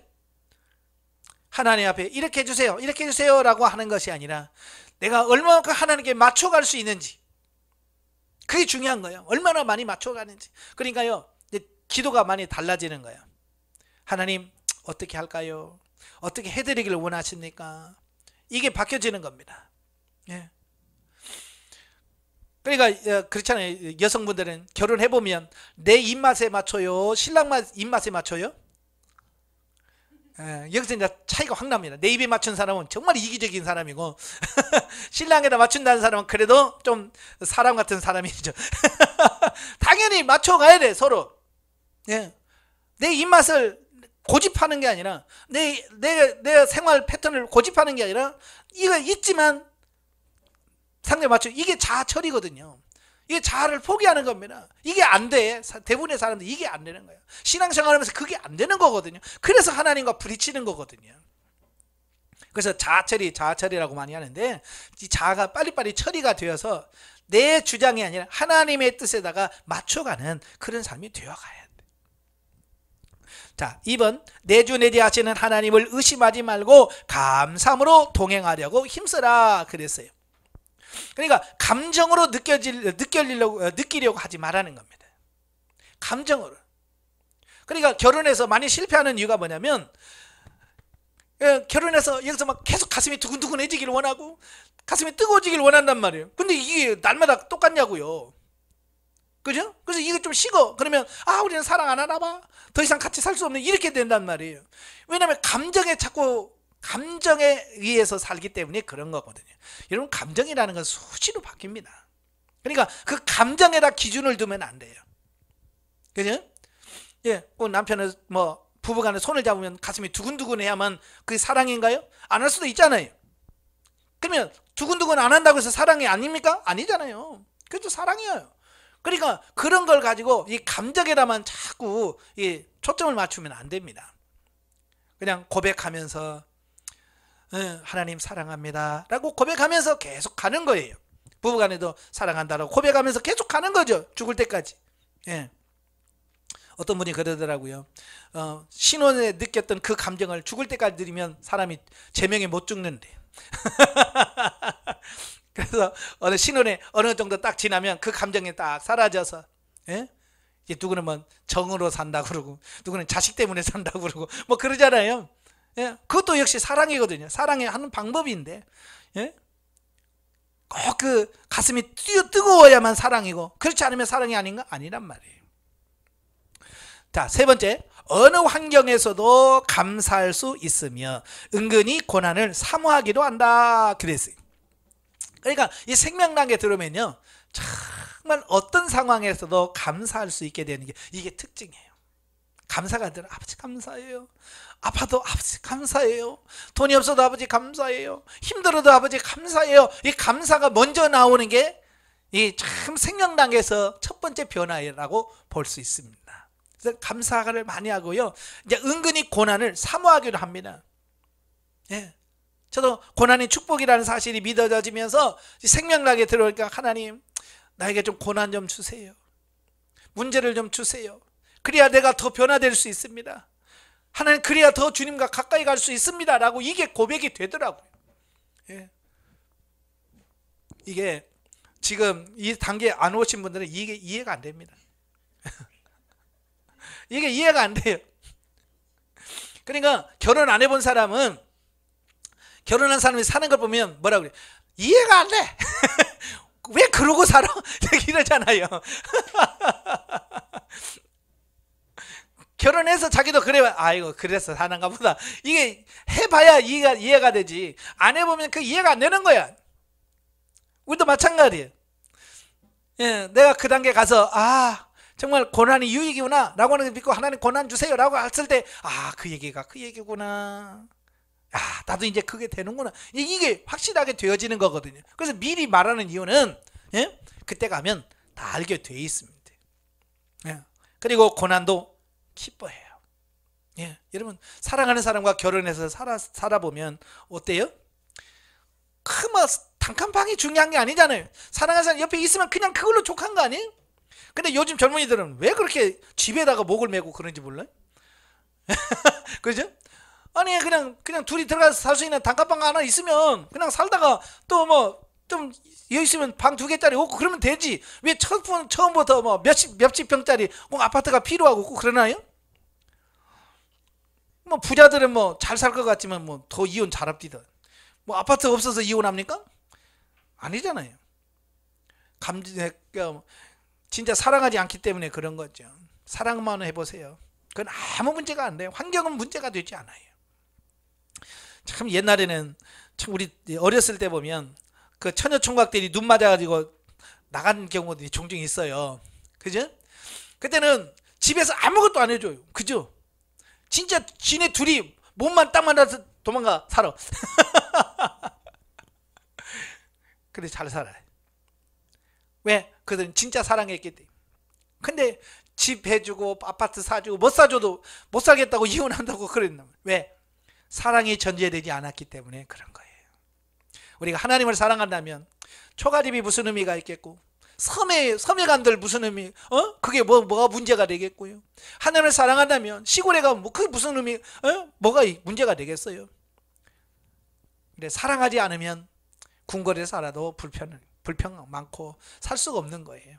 하나님 앞에 이렇게 해주세요, 이렇게 해주세요 라고 하는 것이 아니라 내가 얼마만큼 하나님께 맞춰갈 수 있는지, 그게 중요한 거예요. 얼마나 많이 맞춰가는지. 그러니까요, 이제 기도가 많이 달라지는 거예요. 하나님 어떻게 할까요? 어떻게 해드리기를 원하십니까? 이게 바뀌어지는 겁니다. 예. 그러니까 그렇잖아요. 여성분들은 결혼해보면 내 입맛에 맞춰요, 신랑 입맛에 맞춰요? 여기서 이제 차이가 확 납니다. 내 입에 맞춘 사람은 정말 이기적인 사람이고 신랑에다 맞춘다는 사람은 그래도 좀 사람 같은 사람이죠. 당연히 맞춰가야 돼, 서로. 예. 내 입맛을 고집하는 게 아니라 내 생활 패턴을 고집하는 게 아니라 이거 있지만 상대 맞춰. 이게 자아처리거든요. 이게 자아를 포기하는 겁니다. 이게 안 돼. 대부분의 사람들 이게 안 되는 거예요. 신앙생활하면서 그게 안 되는 거거든요. 그래서 하나님과 부딪히는 거거든요. 그래서 자아처리라고 많이 하는데 이 자아가 빨리빨리 처리가 되어서 내 주장이 아니라 하나님의 뜻에다가 맞춰가는 그런 삶이 되어가야 돼. 자, 2번 내주내지 하시는 하나님을 의심하지 말고 감사함으로 동행하려고 힘써라 그랬어요. 그러니까 감정으로 느끼려고 하지 말라는 겁니다. 감정으로. 그러니까 결혼해서 많이 실패하는 이유가 뭐냐면 결혼해서 여기서 막 계속 가슴이 두근두근해지길 원하고 가슴이 뜨거워지길 원한단 말이에요. 근데 이게 날마다 똑같냐고요. 그죠? 그래서 이거 좀 식어. 그러면 우리는 사랑 안 하나 봐. 더 이상 같이 살 수 없네. 이렇게 된단 말이에요. 왜냐하면 감정에 의해서 살기 때문에 그런 거거든요. 여러분, 감정이라는 건 수시로 바뀝니다. 그러니까 그 감정에다 기준을 두면 안 돼요. 그죠? 예, 꼭 남편은 부부간에 손을 잡으면 가슴이 두근두근해야만 그게 사랑인가요? 안 할 수도 있잖아요. 그러면 두근두근 안 한다고 해서 사랑이 아닙니까? 아니잖아요. 그것도 사랑이에요. 그러니까 그런 걸 가지고 이 감정에다만 자꾸 초점을 맞추면 안 됩니다. 그냥 고백하면서 하나님 사랑합니다 라고 고백하면서 계속 가는 거예요. 부부간에도 사랑한다라고 고백하면서 계속 가는 거죠. 죽을 때까지. 예. 어떤 분이 그러더라고요. 신혼에 느꼈던 그 감정을 죽을 때까지 들이면 사람이 제명에 못 죽는데. 그래서 신혼에 어느 정도 딱 지나면 그 감정이 딱 사라져서, 예? 이제 누구는 정으로 산다 그러고 누구는 자식 때문에 산다 그러고 그러잖아요. 예? 그것도 역시 사랑이거든요. 사랑의 하는 방법인데, 예? 꼭 그 가슴이 뜨거워야만 사랑이고 그렇지 않으면 사랑이 아닌가? 아니란 말이에요. 자, 세 번째, 어느 환경에서도 감사할 수 있으며 은근히 고난을 사모하기도 한다 그랬어요. 그러니까 이 생명란에 들으면요, 정말 어떤 상황에서도 감사할 수 있게 되는 게 이게 특징이에요. 감사가 들어. 아버지 감사해요. 아파도 아버지 감사해요. 돈이 없어도 아버지 감사해요. 힘들어도 아버지 감사해요. 이 감사가 먼저 나오는 게 이 참 생명란에서 첫 번째 변화라고 볼 수 있습니다. 그래서 감사를 많이 하고요, 이제 은근히 고난을 사모하기도 합니다. 예. 저도 고난이 축복이라는 사실이 믿어지면서 생명락에 들어오니까 하나님, 나에게 좀 고난 좀 주세요. 문제를 좀 주세요. 그래야 내가 더 변화될 수 있습니다. 하나님, 그래야 더 주님과 가까이 갈 수 있습니다 라고 이게 고백이 되더라고요. 예. 이게 지금 이 단계에 안 오신 분들은 이게 이해가 안 됩니다. 이게 이해가 안 돼요. 그러니까 결혼 안 해본 사람은 결혼한 사람이 사는 걸 보면 뭐라고 그래? 이해가 안 돼. 왜 그러고 살아? 이러잖아요. 결혼해서 자기도 그래, 아이고 그래서 사는가 보다. 이게 해봐야 이해가 되지. 안 해보면 그 이해가 안 되는 거야. 우리도 마찬가지예요. 예, 내가 그 단계 가서 정말 고난이 유익이구나 라고 하는 걸 믿고 하나님 고난 주세요 라고 했을 때 그 얘기가 그 얘기구나. 나도 이제 그게 되는구나. 이게 확실하게 되어지는 거거든요. 그래서 미리 말하는 이유는, 예? 그때 가면 다 알게 돼 있습니다. 예. 그리고 고난도 기뻐해요. 예. 여러분, 사랑하는 사람과 결혼해서 살아보면 어때요? 단칸방이 중요한 게 아니잖아요. 사랑하는 사람 옆에 있으면 그냥 그걸로 족한 거 아니에요? 근데 요즘 젊은이들은 왜 그렇게 집에다가 목을 메고 그런지 몰라요? 그죠? 아니 그냥 둘이 들어가서 살 수 있는 단칸방 하나 있으면 그냥 살다가 또 좀 여기 있으면 방 2개짜리 오고 그러면 되지. 왜 처음부터 몇십 평짜리 꼭 아파트가 필요하고 꼭 그러나요? 부자들은 잘 살 것 같지만 더 이혼 잘합디다. 아파트 없어서 이혼합니까? 아니잖아요. 진짜 사랑하지 않기 때문에 그런 거죠. 사랑만 해보세요. 그건 아무 문제가 안 돼요. 환경은 문제가 되지 않아요. 참 옛날에는 참 우리 어렸을 때 보면 그 처녀 총각들이 눈 맞아가지고 나간 경우들이 종종 있어요. 그죠? 그때는 집에서 아무것도 안 해줘요. 그죠? 진짜 지네 둘이 몸만 딱 만나서 도망가 살아. 그래 잘 살아요. 왜? 그들은 진짜 사랑했기 때문에. 근데 집 해주고 아파트 사주고 못 사줘도 못 살겠다고 이혼한다고 그랬나? 왜? 사랑이 전제되지 않았기 때문에 그런 거예요. 우리가 하나님을 사랑한다면 초가집이 무슨 의미가 있겠고, 섬에간들 무슨 의미? 그게 뭐가 문제가 되겠고요. 하나님을 사랑한다면 시골에 가면 그게 무슨 의미? 뭐가 문제가 되겠어요? 근데 사랑하지 않으면 궁궐에 살아도 불평 많고 살 수가 없는 거예요.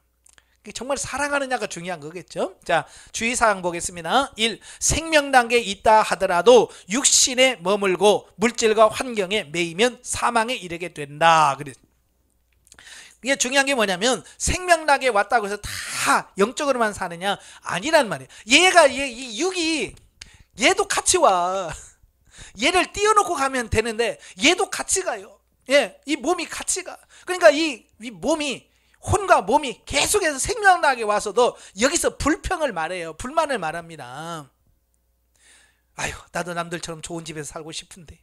정말 사랑하느냐가 중요한 거겠죠. 자, 주의사항 보겠습니다. 1. 생명단계에 있다 하더라도 육신에 머물고 물질과 환경에 매이면 사망에 이르게 된다. 그래서 이게 중요한 게 뭐냐면 생명단계에 왔다고 해서 다 영적으로만 사느냐? 아니란 말이에요. 이 육이 얘도 같이 와. 얘를 띄워놓고 가면 되는데 얘도 같이 가요. 예, 이 몸이 같이 가. 그러니까 이 몸이, 혼과 몸이 계속해서 생명나게 와서도 여기서 불평을 말해요. 불만을 말합니다. 아유, 나도 남들처럼 좋은 집에서 살고 싶은데,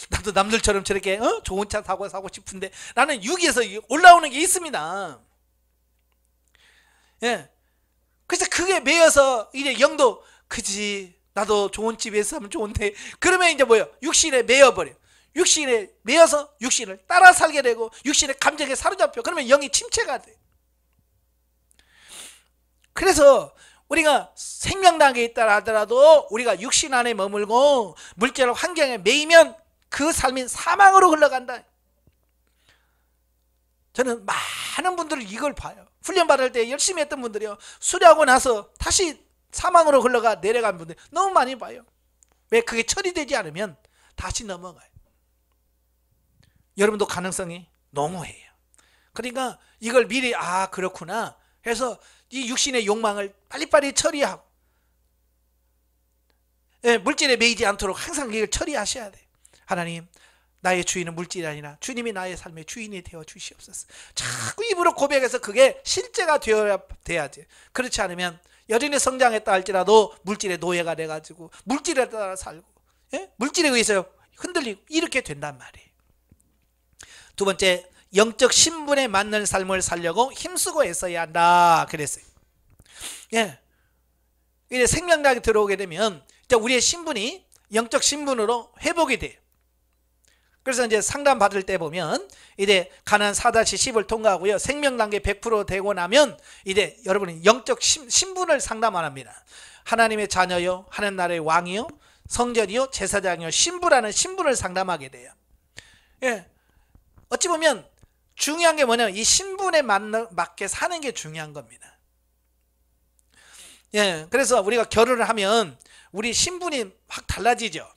나도 남들처럼 저렇게 좋은 차 사고 싶은데, 나는 육에서 올라오는 게 있습니다. 예, 그래서 그게 매여서 이제 영도, 그지, 나도 좋은 집에서 하면 좋은데, 그러면 이제 뭐예요? 육신에 매여버려. 육신에 매여서 육신을 따라 살게 되고 육신의 감정에 사로잡혀. 그러면 영이 침체가 돼. 그래서 우리가 생명단계에 있다 하더라도 우리가 육신 안에 머물고 물질 환경에 매이면 그 삶이 사망으로 흘러간다. 저는 많은 분들을 이걸 봐요. 훈련받을 때 열심히 했던 분들이요, 수료하고 나서 다시 사망으로 내려간 분들 너무 많이 봐요. 왜? 그게 처리되지 않으면 다시 넘어가요. 여러분도 가능성이 너무해요. 그러니까 이걸 미리 그렇구나 해서 이 육신의 욕망을 빨리빨리 처리하고, 물질에 매이지 않도록 항상 이걸 처리하셔야 돼요. 하나님, 나의 주인은 물질이 아니라 주님이 나의 삶의 주인이 되어 주시옵소서. 자꾸 입으로 고백해서 그게 실제가 돼야지. 그렇지 않으면 여전히 성장했다 할지라도 물질의 노예가 돼가지고 물질에 따라 살고, 물질에 의해서 흔들리고 이렇게 된단 말이에요. 두 번째, 영적 신분에 맞는 삶을 살려고 힘쓰고 애써야 한다 그랬어요. 예, 이제 생명력이 들어오게 되면 우리의 신분이 영적 신분으로 회복이 돼요. 그래서 이제 상담 받을 때 보면 이제 가난 4-10을 통과하고요, 생명단계 100% 되고 나면 이제 여러분이 영적 신분을 상담 안 합니다. 하나님의 자녀요, 하나님 나라의 왕이요, 성전이요, 제사장이요, 신부라는 신분을 상담하게 돼요. 예, 어찌 보면 중요한 게 뭐냐면 이 신분에 맞게 사는 게 중요한 겁니다. 예, 그래서 우리가 결혼을 하면 우리 신분이 확 달라지죠.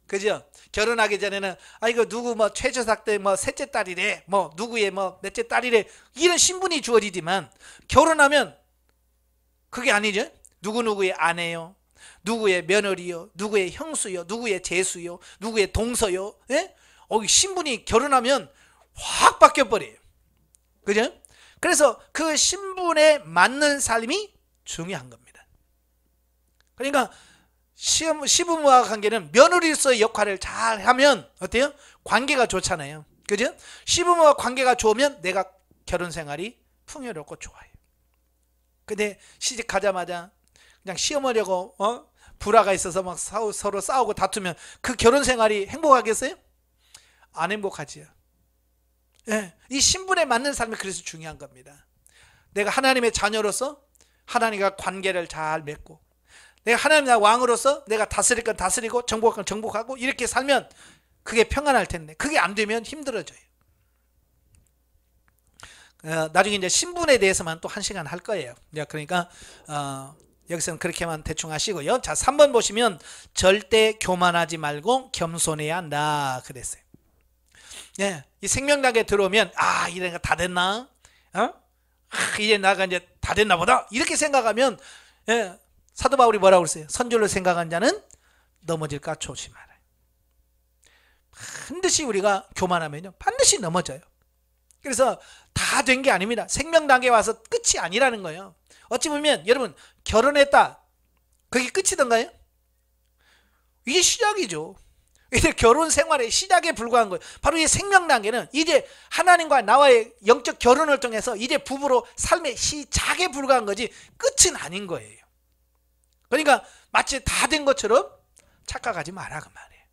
그죠? 결혼하기 전에는 이거 누구 최저삭 때 셋째 딸이래, 누구의 넷째 딸이래, 이런 신분이 주어지지만 결혼하면 그게 아니죠. 누구누구의 아내요, 누구의 며느리요, 누구의 형수요, 누구의 제수요, 누구의 동서요. 예? 신분이 결혼하면 확 바뀌어버려요. 그죠? 그래서 그 신분에 맞는 삶이 중요한 겁니다. 그러니까 시부모와 관계는 며느리로서의 역할을 잘 하면 어때요? 관계가 좋잖아요. 그죠? 시부모와 관계가 좋으면 내가 결혼 생활이 풍요롭고 좋아요. 근데 시집가자마자 그냥 시어머니하고 불화가 있어서 막 서로 싸우고 다투면 그 결혼 생활이 행복하겠어요? 안 행복하지요. 예, 이 신분에 맞는 삶이 그래서 중요한 겁니다. 내가 하나님의 자녀로서 하나님과 관계를 잘 맺고, 내가 하나님의 왕으로서 내가 다스릴 건 다스리고 정복할 건 정복하고 이렇게 살면 그게 평안할 텐데, 그게 안 되면 힘들어져요. 나중에 이제 신분에 대해서만 또 1시간 할 거예요. 그러니까 여기서는 그렇게만 대충 하시고요. 자, 3번 보시면 절대 교만하지 말고 겸손해야 한다 그랬어요. 예, 이 생명력에 들어오면 이래가 다 됐나? 이제 나가 이제 다 됐나 보다 이렇게 생각하면, 예, 사도 바울이 뭐라고 그랬어요? 선줄로 생각한 자는 넘어질까 조심하라. 반드시 우리가 교만하면요 반드시 넘어져요. 그래서 다 된 게 아닙니다. 생명단계에 와서 끝이 아니라는 거예요. 어찌 보면 여러분 결혼했다, 그게 끝이던가요? 이게 시작이죠. 이제 결혼 생활의 시작에 불과한 거예요. 바로 이 생명 단계는 이제 하나님과 나와의 영적 결혼을 통해서 이제 부부로 삶의 시작에 불과한 거지 끝은 아닌 거예요. 그러니까 마치 다 된 것처럼 착각하지 마라 그 말이에요.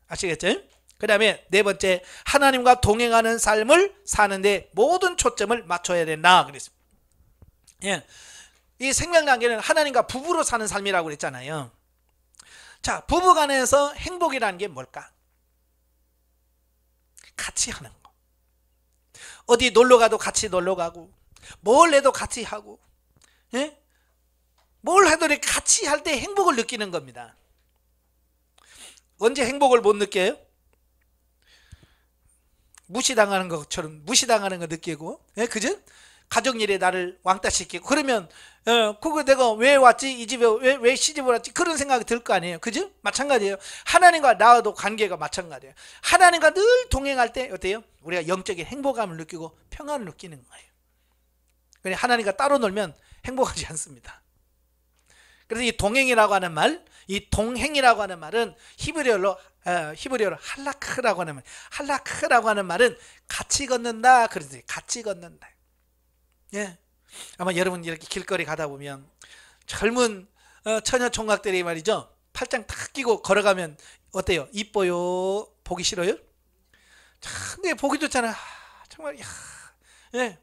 아시겠죠? 그 다음에 네 번째, 하나님과 동행하는 삶을 사는데 모든 초점을 맞춰야 된다 그랬습니다. 예, 이 생명 단계는 하나님과 부부로 사는 삶이라고 그랬잖아요. 자, 부부간에서 행복이라는 게 뭘까? 같이 하는 거. 어디 놀러 가도 같이 놀러 가고, 뭘 해도 같이 하고, 예? 뭘 해도 이렇게 같이 할 때 행복을 느끼는 겁니다. 언제 행복을 못 느껴요? 무시당하는 것처럼 무시당하는 거 느끼고, 예, 그죠? 가족 일에 나를 왕따시키고, 그러면 그거 내가 왜 왔지? 이 집에 왜 시집을 왔지? 그런 생각이 들 거 아니에요. 그죠? 마찬가지예요. 하나님과 나와도 관계가 마찬가지예요. 하나님과 늘 동행할 때 어때요? 우리가 영적인 행복감을 느끼고 평안을 느끼는 거예요. 그냥 하나님과 따로 놀면 행복하지 않습니다. 그래서 이 동행이라고 하는 말, 이 동행이라고 하는 말은 히브리어로 할라크라고 하는 말, 할라크라고 하는 말은 같이 걷는다. 그러지, 같이 걷는다. 예, 아마 여러분 이렇게 길거리 가다 보면 젊은 처녀 총각들이 말이죠, 팔짱 탁 끼고 걸어가면 어때요? 이뻐요? 보기 싫어요? 참 보기 좋잖아. 정말, 야, 예,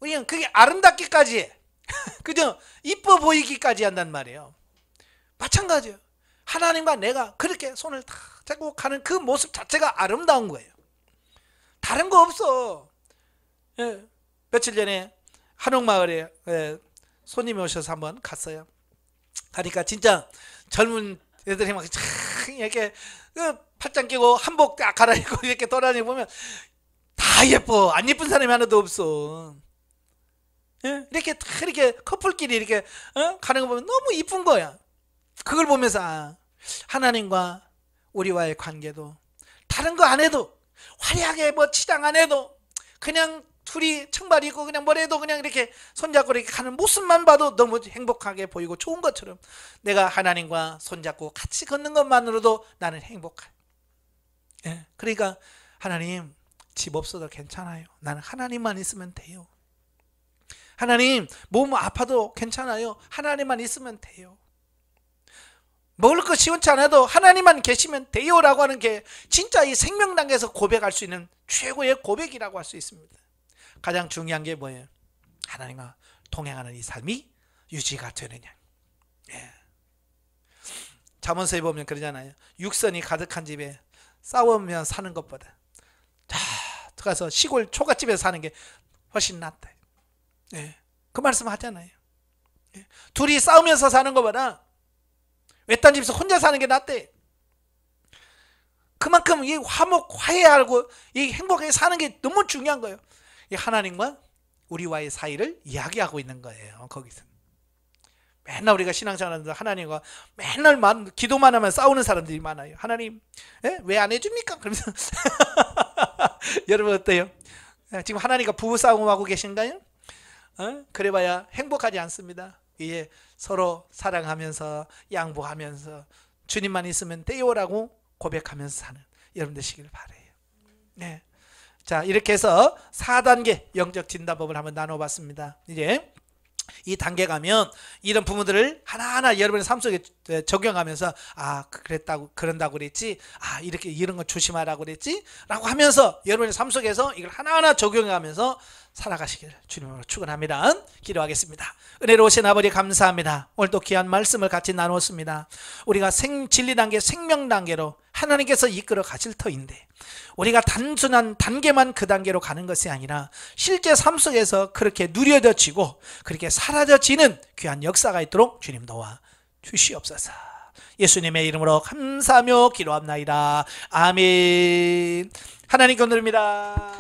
그냥 그게 아름답기까지 해. 그죠? 이뻐 보이기까지 한단 말이에요. 마찬가지예요. 하나님과 내가 그렇게 손을 탁 잡고 가는 그 모습 자체가 아름다운 거예요. 다른 거 없어. 예. 며칠 전에 한옥마을에 손님이 오셔서 한번 갔어요. 가니까 진짜 젊은 애들이 막 이렇게 팔짱 끼고 한복 딱 갈아입고 이렇게 돌아다니고 보면 다 예뻐. 안 예쁜 사람이 하나도 없어. 예? 이렇게 커플끼리 이렇게 가는 거 보면 너무 이쁜 거야. 그걸 보면서 하나님과 우리와의 관계도 다른 거 안 해도, 화려하게 뭐 치장 안 해도, 그냥 둘이 청바지 입고 그냥 뭐래도 그냥 이렇게 손잡고 이렇게 가는 모습만 봐도 너무 행복하게 보이고 좋은 것처럼, 내가 하나님과 손잡고 같이 걷는 것만으로도 나는 행복해. 예, 그러니까 하나님, 집 없어도 괜찮아요. 나는 하나님만 있으면 돼요. 하나님, 몸 아파도 괜찮아요. 하나님만 있으면 돼요. 먹을 거 시원치 않아도 하나님만 계시면 돼요 라고 하는 게 진짜 이 생명 단계에서 고백할 수 있는 최고의 고백이라고 할 수 있습니다. 가장 중요한 게 뭐예요? 하나님과 동행하는 이 삶이 유지가 되느냐. 예. 잠언서에 보면 그러잖아요. 육선이 가득한 집에 싸우면 사는 것보다 들어가서 시골 초가집에서 사는 게 훨씬 낫다. 예. 그 말씀 하잖아요. 예. 둘이 싸우면서 사는 것보다 외딴 집에서 혼자 사는 게 낫대. 그만큼 이 화해하고 이 행복하게 사는 게 너무 중요한 거예요. 이 하나님과 우리와의 사이를 이야기하고 있는 거예요. 거기서 맨날 우리가 신앙생활하면서 하나님과 맨날 기도만 하면 싸우는 사람들이 많아요. 하나님, 왜 안 해줍니까? 그러면서 여러분 어때요? 지금 하나님과 부부싸움 하고 계신가요? 그래봐야 행복하지 않습니다. 이제 서로 사랑하면서 양보하면서 주님만 있으면 돼요라고 고백하면서 사는 여러분 되시길 바라요. 네. 자, 이렇게 해서 4단계 영적 진단법을 한번 나눠봤습니다. 이제 이 단계 가면 이런 부분들을 하나하나 여러분의 삶 속에 적용하면서, 그런다고 그랬지, 이렇게 이런 거 조심하라고 그랬지 라고 하면서 여러분의 삶 속에서 이걸 하나하나 적용하면서 살아가시기를 주님으로 축원합니다. 기도하겠습니다. 은혜로우신 아버지 감사합니다. 오늘도 귀한 말씀을 같이 나눴습니다. 우리가 진리 단계, 생명 단계로 하나님께서 이끌어 가실 터인데, 우리가 단순한 단계만 그 단계로 가는 것이 아니라 실제 삶 속에서 그렇게 누려져지고 그렇게 사라져지는 귀한 역사가 있도록 주님 도와 주시옵소서. 예수님의 이름으로 감사하며 기도합나이다. 아멘. 하나님 감사드립니다.